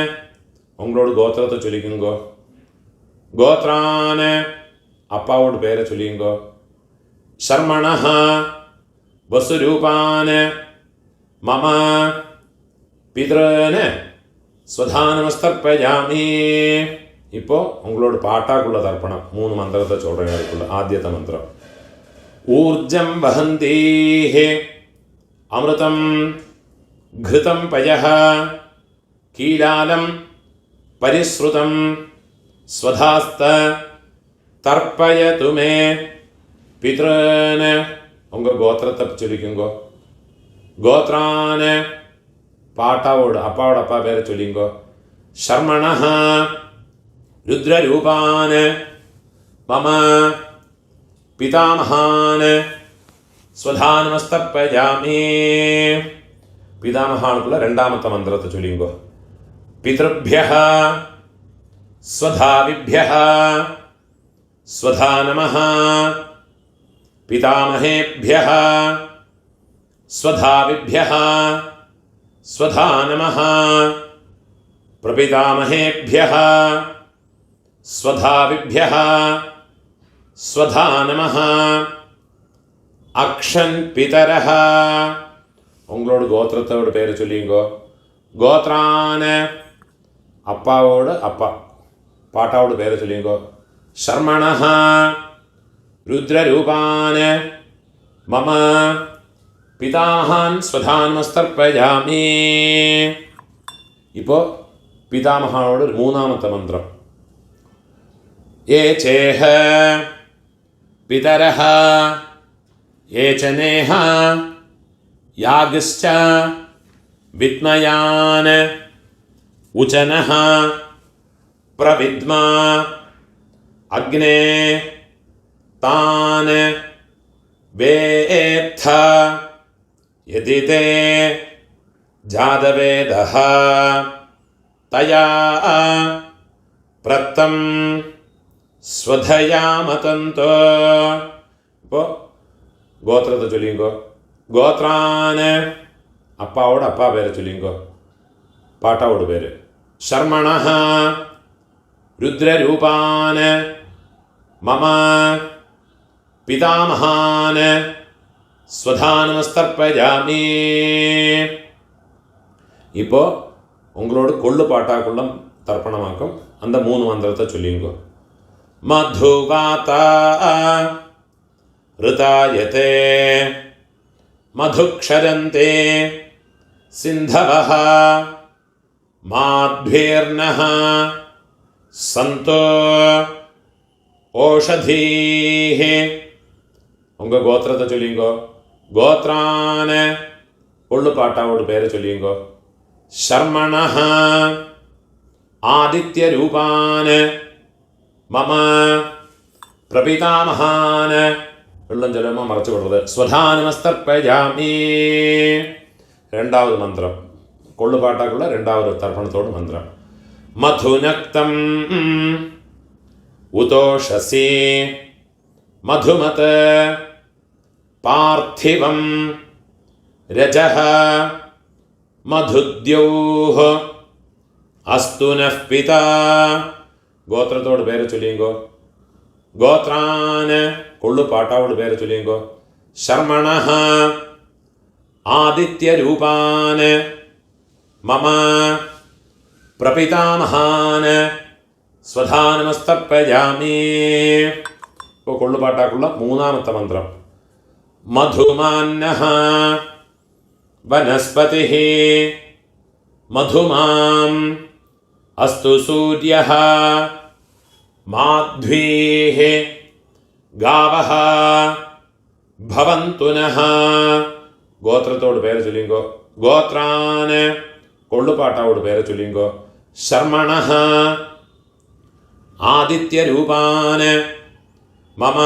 ഉങ്ങളോട് ഗോത്രത്തെ ചൊല്ലിക്കുങ്കോ. ഗോത്രാന് അപ്പാവോട് പേരെ ചൊല്ലിയുങ്കോ. ശർമ്മണഃ വസുരൂപാന് മമ പിതൃന് സ്വധാനമസ്തർപ്പയാമി. ഇപ്പോൾ ഉങ്ങളോട് പാട്ടാക്കുള്ള തർപ്പണം. 3 മന്ത്രത്തെ ചൊല്ലുള്ള ആദ്യത്തെ മന്ത്രം. ഊർജം വഹന്തീഃ അമൃതം ഘൃതം പയഃ കീലാലം പരിശ്രുതം സ്വധാസ്ത തർപ്പയതു മേ പിതൃന്. ഉങ്ക ഗോത്രത്തെ ചൊല്ലിക്കുങ്കോ. ഗോത്രാന് പാട്ടാവോട് അപ്പാവോട് അപ്പാ പേരെ ചൊല്ലിങ്കോ. ശർമ്മണഃ രുദ്രരൂപാന് മമ പിതാമഹാന് സ്വധാനമസ്തർപ്പയാമി. പിതാമഹാർക്കുള്ള രണ്ടാമത്തെ മന്ത്രത്തെ ചൊല്ലിങ്കോ. പിതൃഭ്യഃ സ്വധാവിഭ്യഃ സ്വധാ നമഃ പിതാമഹേഭ്യഃ സ്വധാവിഭ്യഃ സ്വധാ നമഃ പ്രപിതാമഹേഭ്യഃ സ്വധാവിഭ്യഃ സ്വധാ നമഃ അക്ഷൻ പിതരഃ. ഉങ്ങളോട് ഗോത്രത്തോട് പേര് ചൊല്ലിങ്കോ. ഗോത്രാന് അപ്പാവോട് അപ്പ പാട്ടാവോട് പേര് ചൊല്ലിങ്കോ. ശർമ്മണഃ രുദ്രരൂപാന് മമ പിതാമഹാൻ സ്വധാനമസ്തർപ്പയാമി. ഇപ്പോൾ പിതാമഹാനോട് മൂന്നാമത്തെ മന്ത്രം. യേ ചേഹ പിതരഃ യേ ച നേഹ യാഗശ്ച വിദ്മയാൻ ഉചനഃ പ്രവിദ്മാ അഗ്നേ താൻ വേത്ഥ യദി തേ ജാതവേദഃ തയാ പ്രത്തം സ്വധയാ മതന്തോ. ഇപ്പോൾ ഗോത്രത്തെ ചൊല്ലിങ്കോ. ഗോത്രാന് അപ്പാവോട് അപ്പാ പേരെ ചൊല്ലിങ്കോ. പാട്ടാവോട് പേര്. ശർമ്മണഃ രുദ്രരൂപാന് മമ പിതാമഹാന് സ്വധാനമസ്തർപ്പയാമി. ഇപ്പോൾ ഉങ്ങളോട് കൊള്ളു പാട്ടാക്കുള്ള തർപ്പണമാക്കും. அந்த 3 മന്ത്രത്തെ ചൊല്ലിങ്കോ. മധുവാത ഋതായതേ മധുക്ഷരന്തേ സിന്ധവഃ മാധ്വേർനഃ സന്തോ ஓஷதீஹ. உங்கள் கோத்திரத்தை சொல்லிங்கோ. கோத்ரான கொள்ளு பாட்டாவோட பேரை சொல்லிங்கோ. ஷர்மணஹ ஆதித்ய ரூபான மம பிரபிதாமகான വെള്ളം ചെല്ലുമ്പോൾ മറച്ചു വിടുന്നത്. സ്വധാനമസ്തർപ്പയാമി. രണ്ടാമത് മന്ത്രം കൊള്ളുപാട്ടാക്കുള്ള രണ്ടാമത് തർപ്പണത്തോട് മന്ത്രം. മധുനക്തം ഉതോഷസി മധുമത് പാർത്ഥിവം രജഃ മധുദ്യൗഃ അസ്തു നഃ പിതാ. ഗോത്രത്തോട് പേര് ചൊല്ലിങ്കോ. ഗോത്രാന് കൊള്ളു പാട്ടാവോട് പേര് ചൊല്ലിങ്കോ. ശർമ്മണഃ ആദിത്യരൂപാന് മമ പ്രപിതാമഹാന് സ്വധാനമസ്തർപ്പയാമി. ഇപ്പോൾ കൊള്ളുപാട്ടാക്കുള്ള മൂന്നാമത്തെ മന്ത്രം. മധുമാന്നഃ വനസ്പതിഃ മധുമാം അസ്തു സൂര്യഃ മാധ്വീഃ ഗാവഃ ഭവന്തു നഃ. ഗോത്രത്തോട് പേര് ചൊല്ലിങ്കോ. ഗോത്രാന് കൊള്ളുപാട്ടാവോട് പേര് ചൊല്ലിങ്കോ. ശർമ്മണഃ ആദിത്യരൂപാന് മമ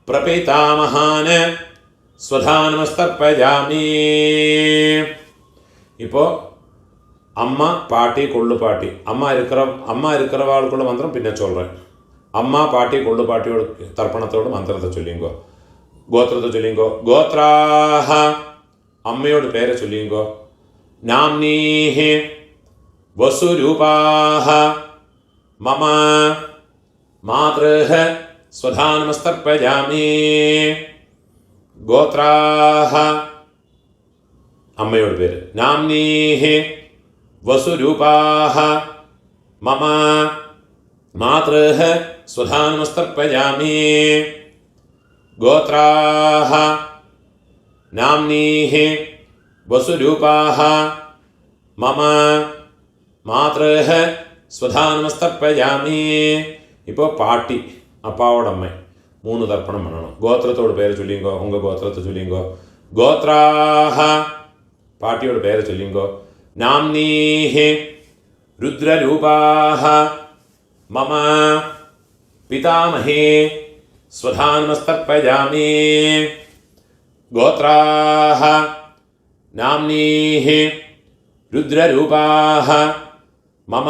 പ്രപിതാമഹാന് സ്വധാനമസ്തർപ്പയാമി. ഇപ്പോൾ അമ്മ പാട്ടി കൊള്ളുപാട്ടി അമ്മ இருக்கிறவாளுக்குள்ள மந்திரம் പിന്നെ சொல்கிறேன். അമ്മ പാട്ടി കൊള്ളുപാട്ടിയോട് തർപ്പണത്തോട് മന്ത്രത്തെ ചൊല്ലിങ്കോ. ഗോത്രത്തെ ചൊല്ലിങ്കോ. ഗോത്രാഹ അമ്മയോട് പേരെ ചൊല്ലിങ്കോ. നാംനീഃ വസുരൂപാഹ മമ മാതൃഃ സ്വധാനമസ്തർപ്പയാമി. ഗോത്രാഹ അമ്മയോട് പേര്. നാംനീഃ വസുരൂപാഹ മമ മാതൃഃ സ്വധാനമസ്തർപ്പയാമി. ഗോത്രാഹ നാംനീഃ വസുരൂപാഹ മമ മാതൃഃ സ്വധാനമസ്തർപ്പയാമി. ഇപ്പോൾ പാട്ടി അപ്പാവോടമ്മ മൂന്ന് തർപ്പണം വേണം. ഗോത്രത്തോട് പേര് ചൊല്ലിങ്കോ. ഉങ്ക ഗോത്രത്തെ ചൊല്ലിങ്കോ. ഗോത്രാഹ പാട്ടിയോട് പേര് ചൊല്ലിങ്കോ. നാംനീഃ രുദ്രരൂപാഹ മമ പിതാമഹേ സ്വധാനമസ്തർപ്പയാമി. ഗോത്രാഹ നാംനീഃ രുദ്രരൂപാഹ മമ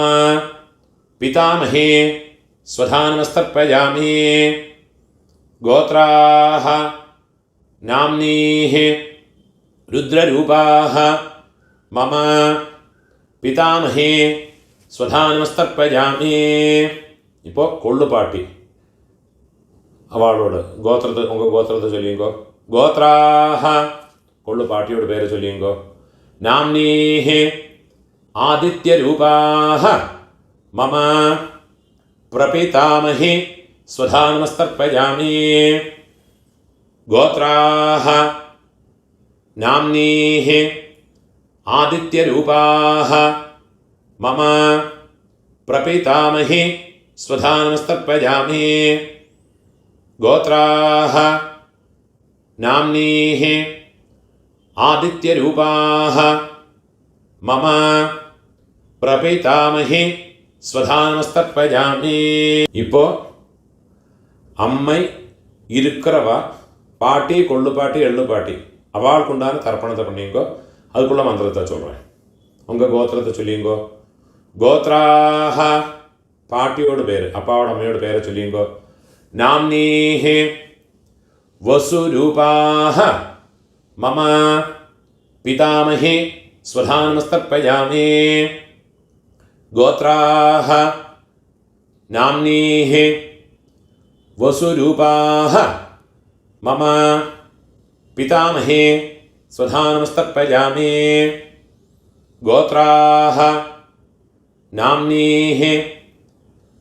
പിതാമഹേ സ്വധാനമസ്തർപ്പയാമി. ഗോത്രാഹ നാംനീഃ രുദ്രരൂപാഹ മമ പിതാമഹേ സ്വധാനമസ്തർപ്പയാമി. ഇപ്പോൾ കൊള്ളുപാട്ടി അവളോട് ഗോത്രത്തെ ചൊല്ലിങ്കോ. ഗോത്രാഹ കൊള്ളുപാട്ടിയോട് പേര് ചൊല്ലിങ്കോ. നാംനീഃ ആദിത്യരൂപാഹ മമ പ്രപിതാമഹേ സ്വധാനമസ്തർപ്പയാമി. ഗോത്രാഹ നാംനീഃ ആദിത്യരൂപാഹ മമ പ്രപിതാമഹേ സ്വധാനമസ്തർപ്പയാമി. ഗോത്രാഹ നാംനീഃ ആദിത്യരൂപാഹ മമ പ്രപിതാമഹേ സ്വധാനമസ്തർപ്പയാമി. ഇപ്പോൾ അമ്മ இருக்கிறவ பாட்டி கொள்ளுப்பாட்டி எள்ளுப்பாட்டி அவளுக்குண்டான தர்ப்பணத்தை பண்ணிங்கோ. அதுக்குள்ள மந்திரத்தை சொல்கிறேன். உங்கள் கோத்திரத்தை சொல்லிங்கோ. கோத்ராஹ பாட்டியோட பேர் அப்பாவோட அம்மையோட பேரை சொல்லிங்கோ. நாம்னீஹ வசுரூபாஹ மம பிதாமஹே ஸ்வதானமஸ்தர்ப்பயாமி. கோத்ராஹ நாம்னீஹ വസുരൂപാഹ മമ പിതാമഹേ സ്വധാനമസ്തർപ്പയാമി. ഗോത്രാഹ നാംനീഃ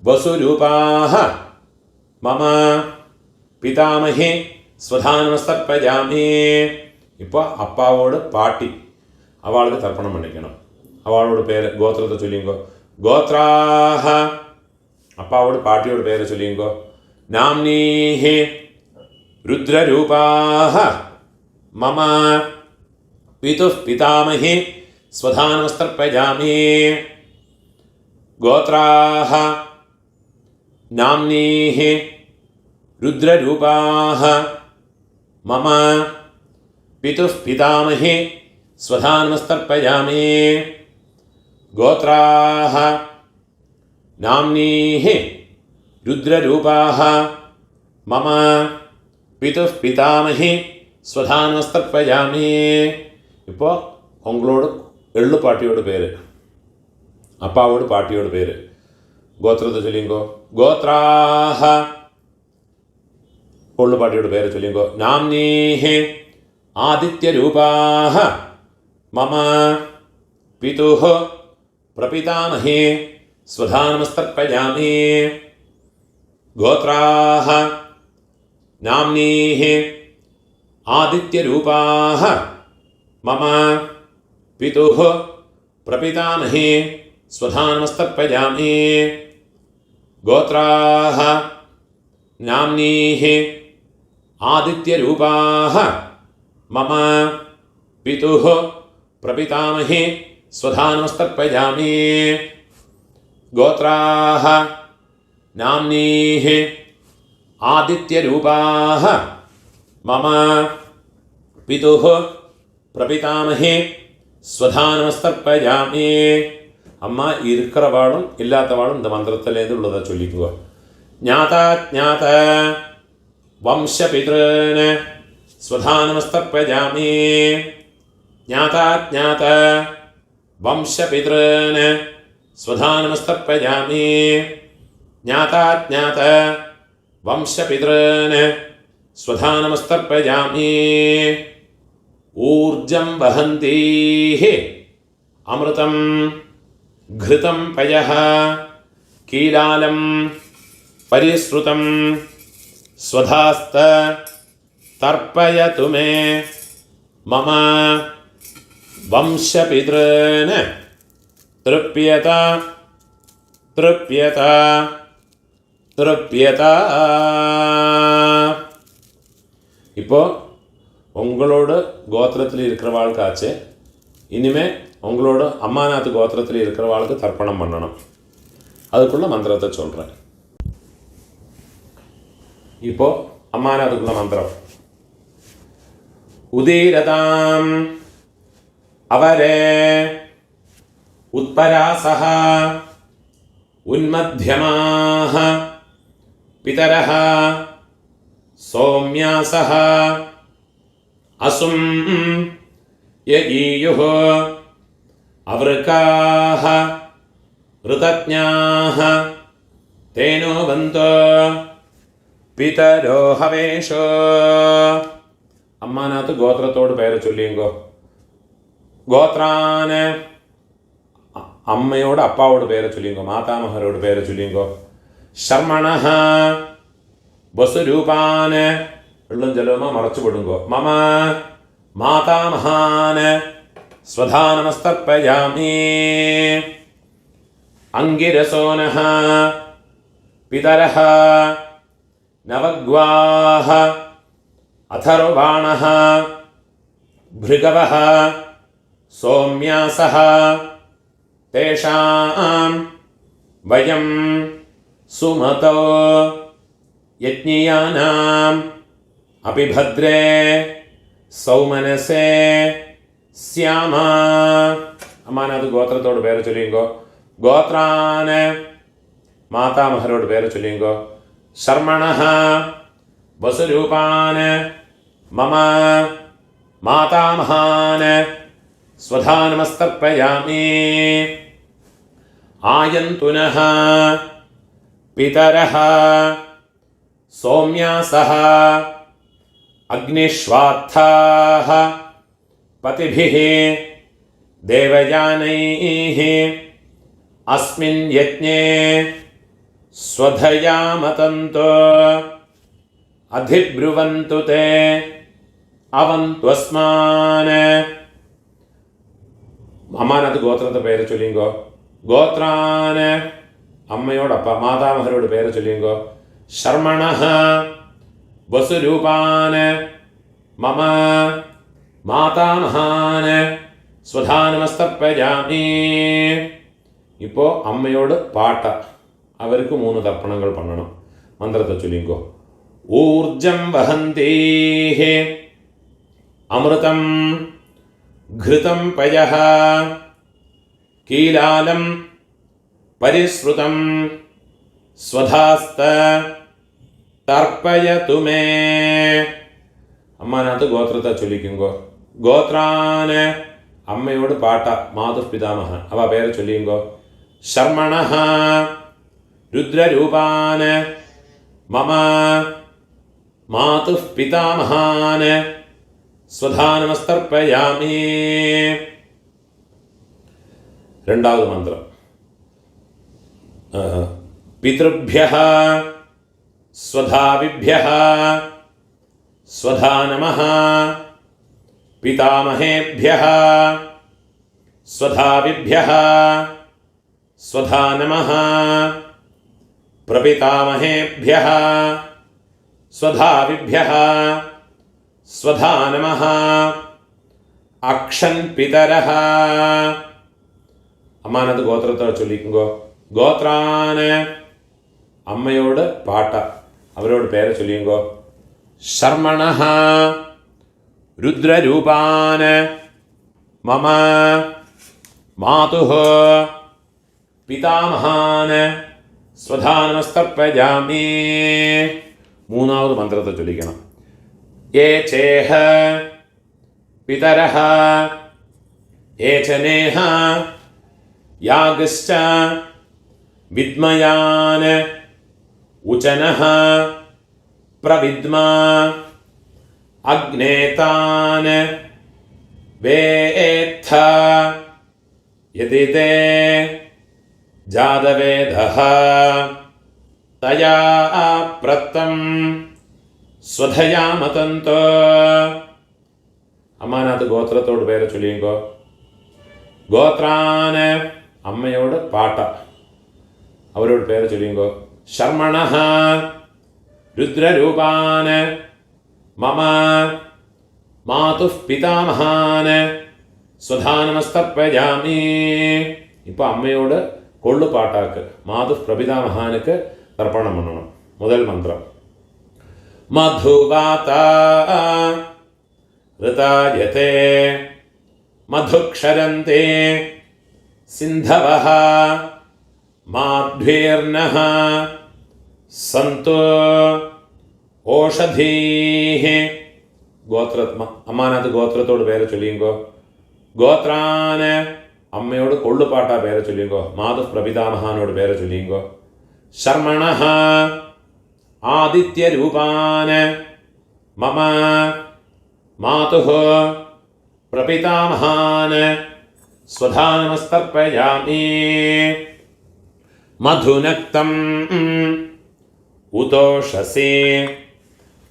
വസുരൂപാഹ മമ പിതാമഹേ സ്വധാനമസ്തർപ്പയാമി. ഇപ്പോൾ അപ്പാവോട് പാട്ടി അവൾക്ക് തർപ്പണം പണിക്കണം. അവളോട് പേര് ഗോത്രത്തെ ചൊല്ലിങ്കോ. ഗോത്രാഹ അപ്പാവോട് പാട്ടിയോട് പേര് ചൊല്ലിങ്കോ. നാംനീഹി രുദ്രരൂപാഹ മമ പിതുഃ പിതാമഹി സ്വധാനമസ്തർപ്പയാമി. ഗോത്രാഹ നാംനീഹി രുദ്രരൂപാഹ മമ പിതുഃ പിതാമഹി സ്വധാനമസ്തർപ്പയാമി. ഗോത്രാഹ നാംനീഹി രുദ്രരൂപാഹ മമ പിതുഃ പിതാമഹി സ്വധാനമസ്തർപ്പയാമി. ഇപ്പോൾ ഉങ്ങളോട് എള്ളുപാട്ടിയോട് പേര്, അപ്പാവോട് പാട്ടിയോട് പേര്. ഗോത്രത്തെ ചൊല്ലിങ്കോ. ഗോത്രാഹ കൊള്ളുപാട്ടിയോട് പേര് ചൊല്ലിങ്കോ. നാംനീഹി ആദിത്യരൂപാഹ മമ പിതുഃ പ്രപിതാമഹി സ്വധാനമസ്തർപ്പയാമി. ഗോത്രാഹ നാംനീഹി ആദിത്യരൂപാഹ മമ പിതുഃ പ്രപിതാമഹി സ്വധാനമസ്തർപ്പയാമി. ഗോത്രാഹ നാംനീഹി ആദിത്യരൂപാഹ മമ പിതുഃ പ്രപിതാമഹി സ്വധാനമസ്തർപ്പയാമി. ഗോത്രാഹ നാംനീഹി ആദിത്യരൂപാഹ മമ പിതുഃ പ്രപിതാമഹി സ്വധാനമസ്തർപ്പയാമി. അമ്മ இருக்கிறவாளும் இல்லாதவாளும் இந்த மந்திரத்திலேருந்து உள்ளதை சொல்லிக்குவா. ஞாதாஜ்ஞாத வம்சபித்ருன் स्वधानमस्तर्पयामि. ज्ञाताज्ञात वंशपितॄन् स्वधानमस्तर्पयामि. ज्ञाताज्ञात वंशपितॄन् स्वधानमस्तर्पयामि. ऊर्जं वहन्तीः अमृतं घृतं पयः कीलालं परिश्रुतं स्वधास्त तर्पयतु मे मम वंशपितॄन् तृप्यत तृप्यत तृप्यत. ഇപ്പോൾ உங்களோட கோத்திரத்தில் இருக்கிறவாளுக்காச்சு இனிமே உங்களோட அம்மாநாத் கோத்திரத்தில் இருக்கிறவாளுக்கு தர்ப்பணம் பண்ணணும். அதுக்குள்ள மந்திரத்தை சொல்கிறேன். இப்போ அம்மாநாத்துக்குள்ள மந்திரம். ഉദീരതാം അവരേ ഉത്പരാസഃ ഉന്മധ്യമാഃ പിതരഃ സൗമ്യാസഃ അസും യയീയുഃ അവൃകാഃ ഋതജ്ഞാഃ തേനോ ബന്ധോ പിതരോ ഹവേഷോ. അമ്മാനാത്ത് ഗോത്രത്തോട് പേര് ചൊല്ലിയെങ്കോ. ഗോത്രാന് അമ്മയോട് അപ്പാവോട് പേര് ചൊല്ലിയെങ്കോ. മാതാമഹരോട് പേര് ചൊല്ലിയെങ്കോ. ശർമ്മണഃ വസുരൂപാന് വെള്ളം ജലവുമ മറച്ചുപെടുങ്കോ. മമ മാതാമഹാന് സ്വധാനമസ്തർപ്പയാമി. അങ്കിരസോനഃ പിതരഃ നവഗ്വാഃ അഥർവാണഃ ഭൃഗവഃ സൗമ്യാസഃ തേഷാം വയം സുമതോ യജ്ഞിയാനാം അഭിഭദ്രേ സൗമനസേ സ്യാമ. അമ്മാനത് ഗോത്രത്തോട് പേര് ചൊല്ലിയെങ്കോ. ഗോത്രാന് മാതാമഹരോട് പേര് ചൊല്ലിയെങ്കോ. ശർമ്മണഃ വസുരൂപാന് മമ മാതാമഹാന് സ്വധാനമസ്തർപ്പയാമി. ആയന്തുനഃ പിതരഃ സൗമ്യാസഃ അഗ്നിഷ്വാത്ഥാഃ പതിഭിഃ ദേവയാനൈഃ അസ്മിൻ യജ്ഞേ സ്വധയാമതന്തോ അധിബ്രുവന്തു തേ അവന്ത്വസ്മാന്. അമ്മാനത് ഗോത്രത്തെ പേര് ചൊല്ലിങ്കോ. ഗോത്രാന് അമ്മയോടപ്പ മാതാമഹരോട് പേര് ചൊല്ലിയുങ്കോ. ശർമ്മണഃ വസുരൂപാന് മമ മാതാമഹാന് സ്വധാ നമസ്തർപ്പയാമി. ഇപ്പോൾ അമ്മയോട് പാട്ട, അവർക്ക് 3 തർപ്പണങ്ങൾ പണ്ണണം. മന്ത്രത്തെ ചൊല്ലിങ്കോ. ഊർജം വഹന്തേഃ അമൃതം ഘൃതം പയഃ കീലാലം പരിശ്രുതം സ്വധാസ്ത തർപ്പയതു മേ. അമ്മാനകത്ത് ഗോത്രത്തെ ചൊല്ലിക്കുങ്കോ. ഗോത്രാന് അമ്മയോട് പാട്ട, മാതുഃ പിതാമഹ, അവ പേര് ചൊല്ലിയുങ്കോ. ശർമ്മണഃ രുദ്രരൂപാന് മമ മാതുഃ പിതാമഹാന് സ്വധാ നമസ്തർപ്പയാമി. രണ്ടാമത് മന്ത്രം. പിതൃഭ്യഃ സ്വധാവിഭ്യഃ സ്വധാ നമഃ പിതാമഹേഭ്യഃ സ്വധാവിഭ്യഃ സ്വധാ നമഃ പ്രപിതാമഹേഭ്യഃ സ്വധാവിഭ്യഃ സ്വധാ നമഃ അക്ഷൻ പിതരഃ. അമ്മാനത് ഗോത്രത്തെ ചൊല്ലിക്കുങ്കോ. ഗോത്രാന് അമ്മയോട് പാട്ട, അവരോട് പേര് ചൊല്ലിയുങ്കോ. ശർമ്മണഃ രുദ്രരൂപാന് മമ മാതുഃ പിതാമഹാന് സ്വധാ നമസ്തർപ്പയാമി. മൂന്നാമത് മന്ത്രത്തെ ചൊല്ലിക്കണം. യേ ചേഹ പിതരഃ യേ ച നേഹ യാഗശ്ച വിദ്മയാന് ഉചനഃ പ്രവിദ്മാ അഗ്നേതാന് വേത്ഥ യതി തേ ജാതവേദഃ തയാ പ്രത്തം സ്വധയാമതന്തോ. അമ്മാനകത്ത് ഗോത്രത്തോട് പേര് ചൊല്ലിയുങ്കോ. ഗോത്രാന് അമ്മയോട് പാട്ട, അവരോട് പേര് ചൊല്ലിയുങ്കോ. ശർമ്മണഃ രുദ്രരൂപാന് മമ മാതുഃ പിതാമഹാന് സ്വധാ നമസ്തർപ്പയാമി. ഇപ്പൊ അമ്മയോട് കൊള്ളുപാട്ടാക്ക്, മാതുഃ പ്രപിതാമഹാനുക്ക് തർപ്പണം പണ്ണണം. മുതൽ മന്ത്രം. മധുവാത ഋതായതേ മധുക്ഷരന്തേ സിന്ധവഃ മാധ്വേർനഃ സന്തു ഓഷധീഃ. അമ്മാനത് ഗോത്രത്തോട് പേര് ചൊല്ലിയുങ്കോ. ഗോത്രാന് അമ്മയോട് കൊള്ളുപാട്ട പേര് ചൊല്ലിയുങ്കോ. മാതുഃ പ്രപിതാമഹാനോട് പേര് ചൊല്ലിയുങ്കോ. ശർമ്മണഃ ആദിത്യരൂപാന് മമ മാതുഃ പ്രപിതാമഹാന് സ്വധാ നമസ്തർപ്പയാമി. മധുനക്തം ഉതോഷസി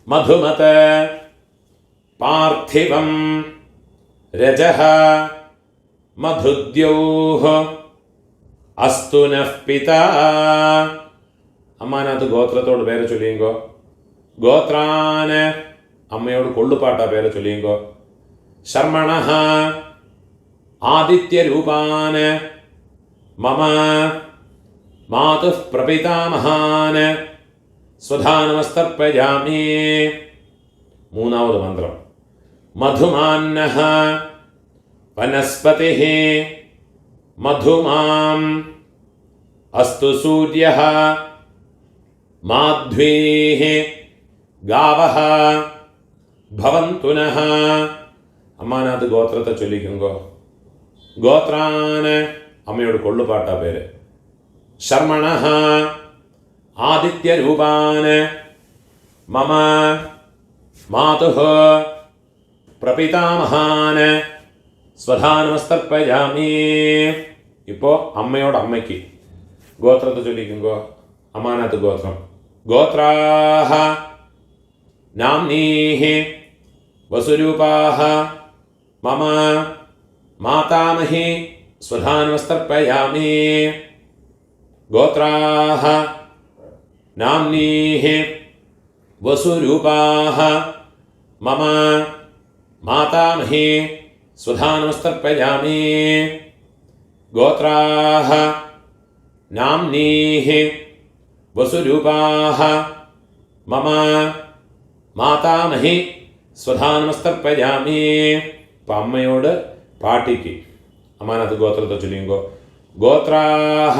മധുമത പാർത്ഥിവം രജഃ മധുദ്യോഃ അസ്തു നഃ പിതാ. അമ്മാനകത്ത് ഗോത്രത്തോട് പേര് ചൊല്ലിയുങ്കോ. ഗോത്രാന് അമ്മയോട് കൊള്ളുപാട്ട പേര് ചൊല്ലിയുങ്കോ. ശർമ്മണഃ ആദിത്യരൂപാന് മമ മാതുഃ പ്രപിതാമഹാന് സ്വധാ നമസ്തർപ്പയാമി. മൂന്നാമത് മന്ത്രം. മധുമാന്നഃ വനസ്പതിഃ മധുമാം അസ്തു സൂര്യഃ മാധ്വീഃ ഗാവഃ ഭവന്തു നഃ. അമ്മാനകത്ത് ഗോത്രത്തെ ചൊല്ലിക്കുങ്കോ. ഗോത്രാന് അമ്മയോട് കൊള്ളുപാട്ട പേര്. ശർമ്മണഃ ആദിത്യരൂപാന് മമ മാതുഃ പ്രപിതാമഹാന് സ്വധാ നമസ്തർപ്പയാമി. ഇപ്പോൾ അമ്മയോട് അമ്മയ്ക്ക് ഗോത്രത്തെ ചൊല്ലിക്കുങ്കോ. അമ്മാനകത്ത് ഗോത്രം. ഗോത്രാഃ നാംനീഃ വസുരൂപാഃ മമ മാതാമഹി സ്വധാ നമസ്തർപ്പയാമി. गोत्राः नाम्नीः वसुरूपाः मम मातामही स्वधा नमस्तर्पयामि। गोत्राः नाम्नीः वसुरूपाः मम മാതാമഹി സ്വധാനമസ്തർപ്പയാമി. ഇപ്പം അമ്മയോട് പാട്ടിക്ക് അമ്മാനത്ത് ഗോത്രത്തെ ചൊല്ലിയുങ്കോ. ഗോത്രാഹ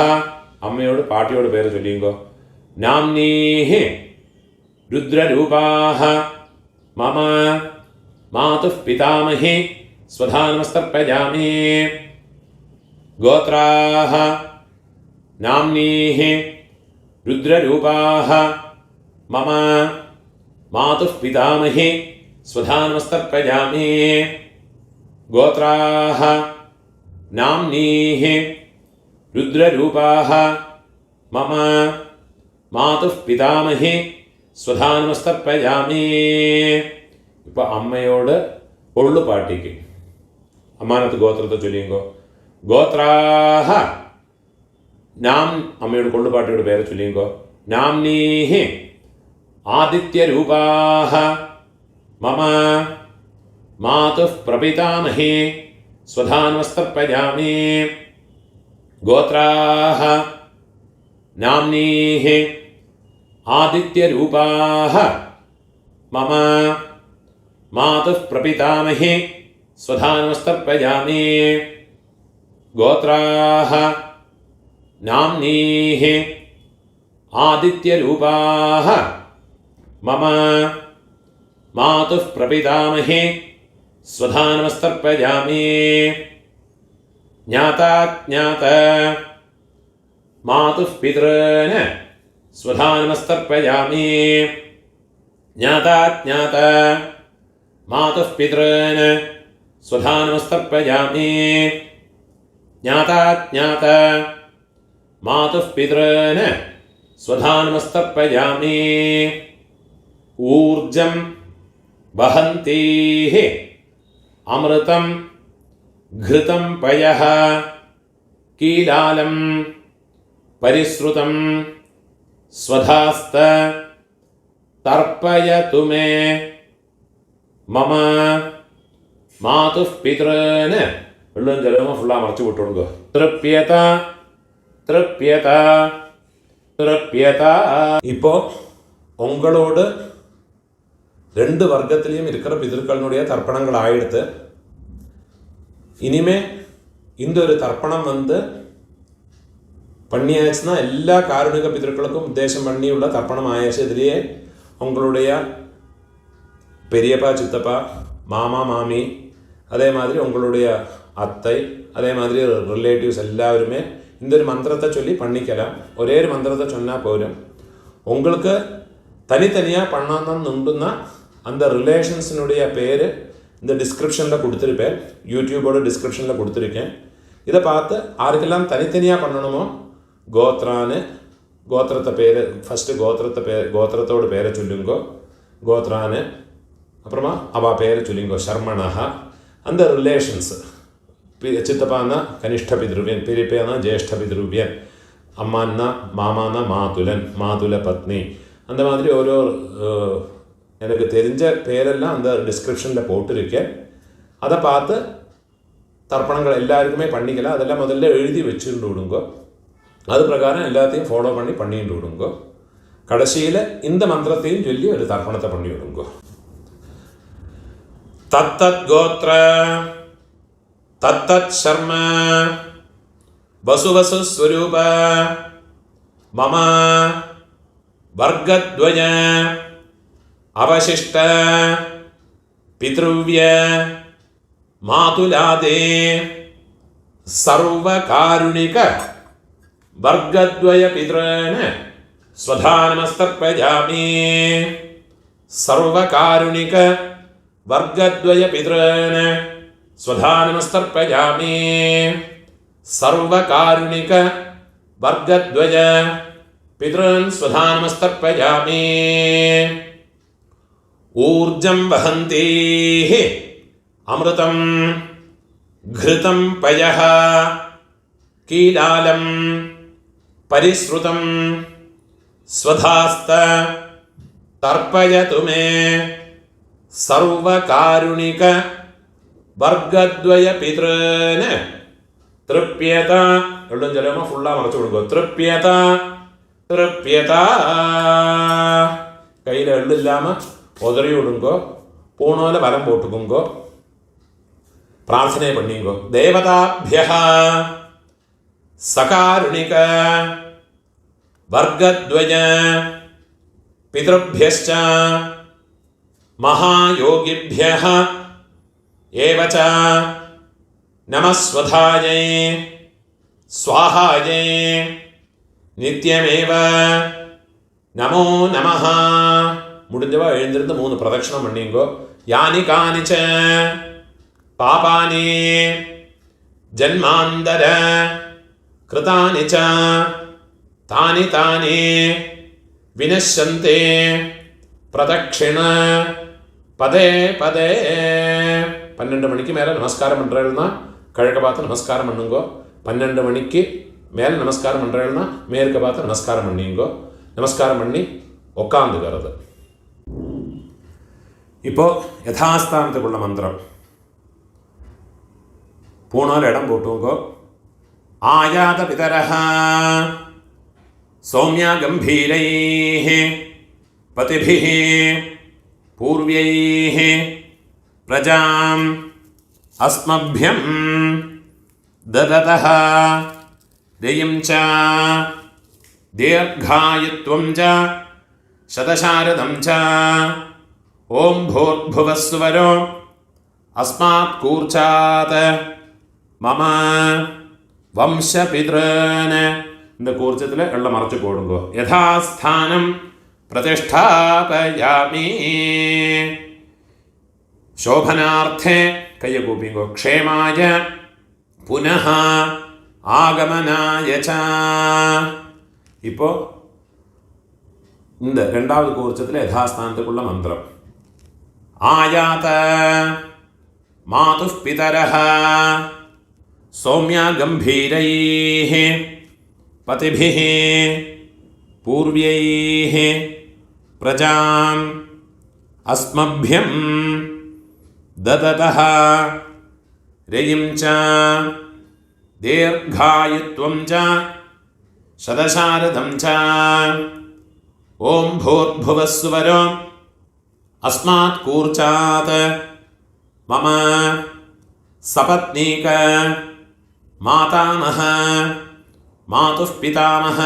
അമ്മയോട് പാട്ടിയോട് പേര് ചൊല്ലിയുങ്കോ. നാംനീഹി രുദ്രരൂപാഹ മമ മാതുഃ പിതാമഹി സ്വധാനമസ്തർപ്പയാമി. ഗോത്രാഹ നാംനീഹി രുദ്രരൂപാഹ മമ മാതുഃ പിതാമഹി സ്വധാനമസ്തർപ്പയാമി. ഗോത്രാഹ നാംനീഹി രുദ്രരൂപാഹ മമ മാതുഃ പിതാമഹി സ്വധാനമസ്തർപ്പയാമി. ഇപ്പം അമ്മയോട് ഒള്ളു പാട്ടിക്ക് അമ്മാനത്ത് ഗോത്രത്തെ ചൊല്ലിയുങ്കോ. ഗോത്രാഹ നാം അമ്മയോട് കൊള്ളുപാട്ടിയുടെ പേര് ചൊല്ലിയുങ്കോ. നാംനീഹി ആദിത്യരൂപാഹ മമ മാതുഃ പ്രപിതാമഹി സ്വധാനമസ്തർപ്പയാമി. ഗോത്രാഹ നാംനീഹി ആദിത്യരൂപാഹ മമ മാതുഃ പ്രപിതാമഹി സ്വധാനമസ്തർപ്പയാമി. ഗോത്രാഹ നാംനീഹി ആദിത്യരൂപാഹ മമ മാതുഃ പ്രപിതാമഹി സ്വധാനമസ്തർപ്പയാമി. ജ്ഞാതാജ്ഞാത മാതുഃ പിതॄൻ സ്വധാനമസ്തർപ്പയാമി. ജ്ഞാതാജ്ഞാത മാതുഃ പിതॄൻ സ്വധാനമസ്തർപ്പയാമി. ജ്ഞാതാജ്ഞാത മാതുഃ പിതॄൻ സ്വധാനമസ്തർപ്പയാമി. ഊർജം വഹന്തീഃ അമൃതം ഘൃതം പയഃ കീലാലം പരിശ്രുതം സ്വധാസ്ത തർപ്പയതു മേ മമ മാതുഃ പിതॄൻ. വെള്ളം ചെല്ലുമ്പോൾ ഫുള്ളാ മറച്ചു വിട്ടു കൊടുക്കുക. തൃപ്യത തൃപ്യത തൃപ്യത. ഇപ്പോൾ ഉങ്ങളോട് ரெண்டு வர்க்கத்திலையும் இருக்கிற பிதர்களுடைய தர்ப்பணங்கள் ஆயிடுத்து. இனிமே இந்த ஒரு தர்ப்பணம் பண்ணியாச்சுன்னா எல்லா காருணிக பிதர்களுக்கும் உத்தேசம் பண்ணியுள்ள தர்ப்பணம் ஆயாச்சு. இதுலேயே உங்களுடைய பெரியப்பா சித்தப்பா மாமா மாமி அதே மாதிரி உங்களுடைய அத்தை அதே மாதிரி ரிலேட்டிவ்ஸ் எல்லாருமே இந்த ஒரு மந்திரத்தை சொல்லி பண்ணிக்கலாம். ஒரே ஒரு மந்திரத்தை சொன்னால் போதும். உங்களுக்கு தனித்தனியாக பண்ணணும்னா அந்த ரிலேஷன்ஸினுடைய பேர் இந்த டிஸ்கிரிப்ஷனில் கொடுத்துருப்பேன். யூடியூபோட டிஸ்கிரிப்ஷனில் கொடுத்துருக்கேன். இதை பார்த்து யாருக்கெல்லாம் தனித்தனியாக பண்ணணுமோ கோத்ரான்னு கோத்திரத்தை பேர் ஃபஸ்ட்டு கோத்திரத்தோட பேரை சொல்லுங்கோ. கோத்ரான்னு அப்புறமா அவள் பேரை சொல்லிங்கோ. சர்மணா அந்த ரிலேஷன்ஸு சித்தப்பான்னா கனிஷ்ட பித்ருவியன், பெரியப்பேனா ஜேஷ்ட பித்ருவியன், அம்மான்னா மாமானா மாதுலன் மாதுல பத்னி. அந்த மாதிரி ஓரோ எனக்கு தெரிஞ்ச பேரெல்லாம் அந்த டிஸ்கிரிப்ஷனில் போட்டிருக்கேன். அதை பார்த்து தர்ப்பணங்கள் எல்லாருக்குமே பண்ணிக்கலாம். அதெல்லாம் முதல்ல எழுதி வச்சுட்டு விடுங்கோ. அது பிரகாரம் எல்லாத்தையும் ஃபாலோ பண்ணிட்டு விடுங்கோ. கடைசியில் இந்த மந்திரத்தையும் சொல்லி ஒரு தர்ப்பணத்தை பண்ணி விடுங்கோ. தத்தத் கோத்ர தத்தத் சர்ம வசுவசு ஸ்வரூப மம வர்க்கத்வய அவசிஷ்ட பித்ருவ்ய மாதுலாதே சர்வகாருணிக வர்க்கத்வய பித்ரேன ஸ்வதானமஸ்தர்ப்பயாமி. சர்வகாருணிக வர்க்கத்வய பித்ரேன ஸ்வதானமஸ்தர்ப்பயாமி. சர்வகாருணிக வர்க்கத்வய பித்ரன் ஸ்வதானமஸ்தர்ப்பயாமி. ஊர்ஜம் வஹந்தீஹ அமிர்தம் घृतं पयः कीलालं പരിശ്രുതം സ്വധാസ്ത തർപ്പയതു മേ സർവകാരുണിക വർഗദ്വയ പിതൃന് തൃപ്യത. എള്ളും ചെല്ലുമ്പോൾ ഫുള്ളാ മറച്ചു കൊടുക്കുക. തൃപ്യത തൃപ്യത. കയ്യിൽ എള്ളില്ലാമ ഉതറി വിടുങ്കോ പൂണോല വരം പോട്ടുക്കുങ്കോ പ്രാർത്ഥനയെ പണിയുങ്കോ. ദേവതാഭ്യ സകാരുണിക വർഗദ്വയ പിതൃഭ്യശ്ച മഹായോഗിഭ്യ ഏവച നമസ്വധായൈ സ്വാഹായൈ നിത്യമേവ നമോ നമഃ. മുടിഞ്ഞവ എഴുന്നിരുന്ന് 3 പ്രദക്ഷിണം പണിയുങ്കോ. യാനി കാനിച്ച പാപാനി ജന്മാന്തര കൃതാനി ച താനി താനി വിനശ്യന്തി പ്രദക്ഷിണ പദേ പദേ. 12 മണിക്ക് മേലെ നമസ്കാരം പண்றேன்னா கிழக்க பார்த்து நமஸ்காரம் பண்ணுங்கோ. 12 மணிக்கு மேலே நமஸ்காரம் பண்றேன்னா மேற்க பார்த்து நமஸ்காரம் பண்ணிங்கோ. நமஸ்காரம் பண்ணி உட்காந்துக்கிறது. இப்போ யഥാസ്ഥാനத்துக்குள்ள மந்திரம் பூணால் இடம் போட்டுங்கோ. ஆயாத பிதரஹ சௌமியா கம்பீரைஹ பதிபிஹ பூர்வைஹ பிரஜாம் அஸ்மப்யம் தததஹ தேயம் ச தீர்காயுத்வம் ச சதசாரதம் ச ஓம் பூர்புவஸ்வரோ அஸ்மாத் கூர்ச்சாத் மம வம்சபித்ரன். இந்த கூர்ச்சத்தில் எல்லாம் மறைச்சு போடுங்கோ. யதாஸ்தானம் பிரதிஷ்டாபயாமி ശോഭനാർത്ഥേ കയ്യ കൂപ്പിങ്കോ. ക്ഷേമായ പുനഃ ആഗമനായ ച. ഇപ്പോൾ இந்த 2வது കൂർച്ചത്തിൽ യഥാസ്ഥാനത്തേക്കുള്ള മന്ത്രം. ആയാത മാതുഃ പിതരഃ സൗമ്യാ ഗംഭീരൈഃ പതിഭിഃ പൂർവ്യൈഃ പ്രജാം അസ്മഭ്യം ദദതഃ രയിം ച ദീർഘായുത്വം ച ശതശാരദം ച ഓം ഭൂർഭുവസ്വരോ അസ്മാത് കൂർച്ചാത് മമ സപത്നീക മാതാമഹ മാതുഃ പിതാമഹ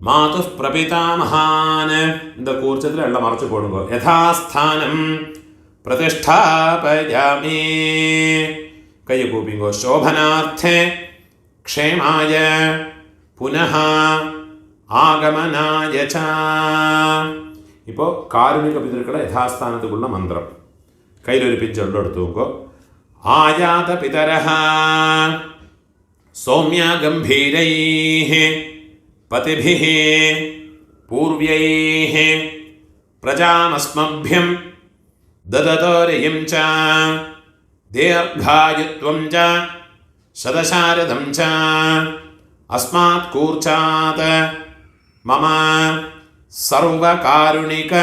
മാതുഃ പ്രപിതാമഹാൻ. இந்த கூர்ச்சத்தில் எல்லாம் மறைச்சு போடுங்க. யதாஸ்தானம் പ്രതിഷ്ഠാപയാമി കയ്യ കൂപ്പിങ്കോ. ശോഭനാർത്ഥേ ക്ഷേമായ പുനഃ ആഗമനായ ച. ഇപ്പോൾ കാരുണിക പിതൃക്കളെ യഥാസ്ഥാനത്തുള്ള മന്ത്രം കയ്യിലൊരു പിഞ്ചെടുത്ത് നോക്കോ. ആയാത പിതരഃ സൗമ്യാ ഗംഭീരൈഃ പതിഭിഃ പൂർവ്യൈഃ പ്രജാമസ്മഭ്യം ദദതോരയം ച ദീർഘായുത്വം ച ശതശാരദം ച അസ്മാത് കൂർച്ചാത് മമ സർവകാരുണിക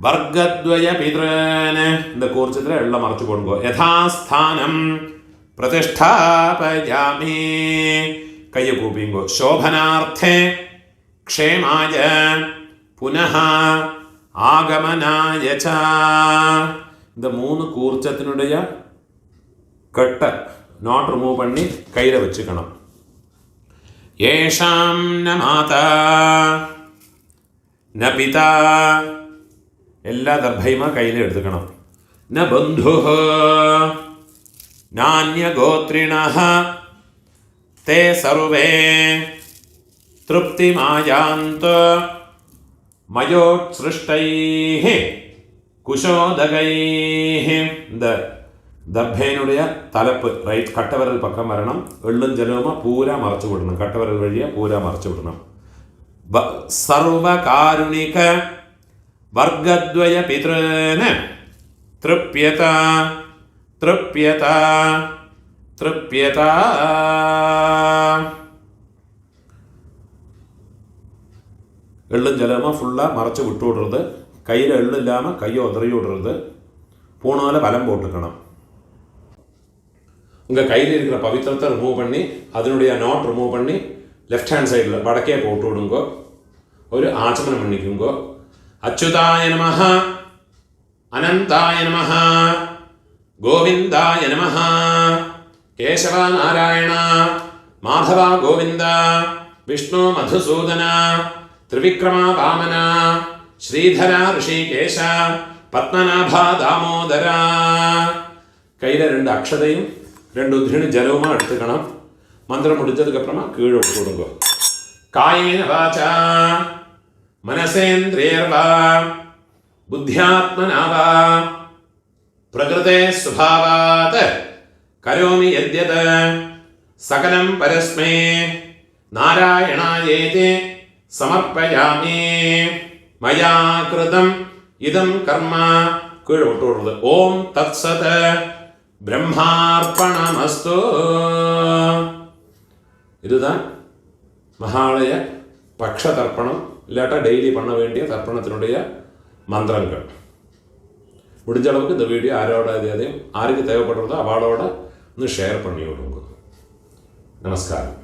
വർഗദ്വയ പിതൃൻ. இந்த கூர்ச்சத்தில் எல்லாம் மறைச்சு போடுங்கோ. யதாஸ்தானம் പ്രതിഷ്ഠാപയാമി കയ്യ കൂപ്പിങ്കോ. ശോഭനാർത്ഥേ ക്ഷേമായ പുനഃ ആഗമനായ ച. இந்த 3 கூர்ச்சத்தினுடைய கட்ட நாட் ரிமூவ் பண்ணி கையில் வச்சுக்கணும். ஏஷாம் ந மாதா ந பிதா എല്ലാ ദർഭയുമ കയ്യിൽ എടുത്തുക്കണം. ന ബന്ധു നാന്യഗോത്രിണഃ തേ സർവേ തൃപ്തിമായാന്തു മയോത്സൃഷ്ടൈഃ കുശോദകൈഃ. இந்த ദർഭേനുடைய തലപ്പ് റൈറ്റ് കട്ടവരൽ പക്കം വരണം. എള്ളും ജലവുമ പൂരാ മറച്ചു വിടണം. കട്ടവരൽ വഴിയെ പൂരാ മറച്ചു വിടണം. സർവകാരുണിക വർഗദ്വയ പിതൃൻ തൃപ്യത തൃപ്യത തൃപ്യത. எள்ளும் ஜலமாக ஃபுல்லாக மறைச்சி விட்டு விடுறது, கையில் எள்ளு இல்லாமல் கையை உதறி விடுறது, பூனால் பலம் போட்டுக்கணும். உங்கள் கையில் இருக்கிற பவித்திரத்தை ரிமூவ் பண்ணி அதனுடைய நாட் ரிமூவ் பண்ணி லெஃப்ட் ஹேண்ட் சைடில் வடக்கே போட்டு விடுங்கோ. ஒரு ஆச்சமனம் பண்ணிக்குங்கோ. அச்சுதாய நமஹ, அனந்தாய நமஹ, கோவிந்தாய நமஹ, கேசவா நாராயண, மாதவா கோவிந்த, விஷ்ணு மதுசூதன, திரிவிக்ரமா வாமன, ஸ்ரீதரா ரிஷிகேஷ, பத்மநாபா தாமோதரா. கையில் 2 அக்ஷதையும் 2 உதிரினு ஜலவுமா எடுத்துக்கணும். மந்திரம் முடிஞ்சதுக்கப்புறமா கீழே விட்டு விடுங்க. காயேன வாசா மனசேந்திரியர்வா புத்தியாத்மனா வா பிரகிருதே சுபாவாத் கரோமி யத்யத் சகலம் பரஸ்மை நாராயணாயேதி சமர்ப்பயாமி. மயா கிருதம் இதம் கர்ம கீழே விட்டு விடுறது. ஓம் தத் சத் பிரம்மார்ப்பணமஸ்து. இதுதான் மகாலய பக்ஷ தர்ப்பணம், இல்லாட்டா டெய்லி பண்ண வேண்டிய தர்ப்பணத்தினுடைய மந்திரங்கள். முடிஞ்ச அளவுக்கு இந்த வீடியோ யாரோட யாருக்கு தேவைப்படுறதோ அவளோட ஷேர் பண்ணி விடுங்க. நமஸ்காரம்.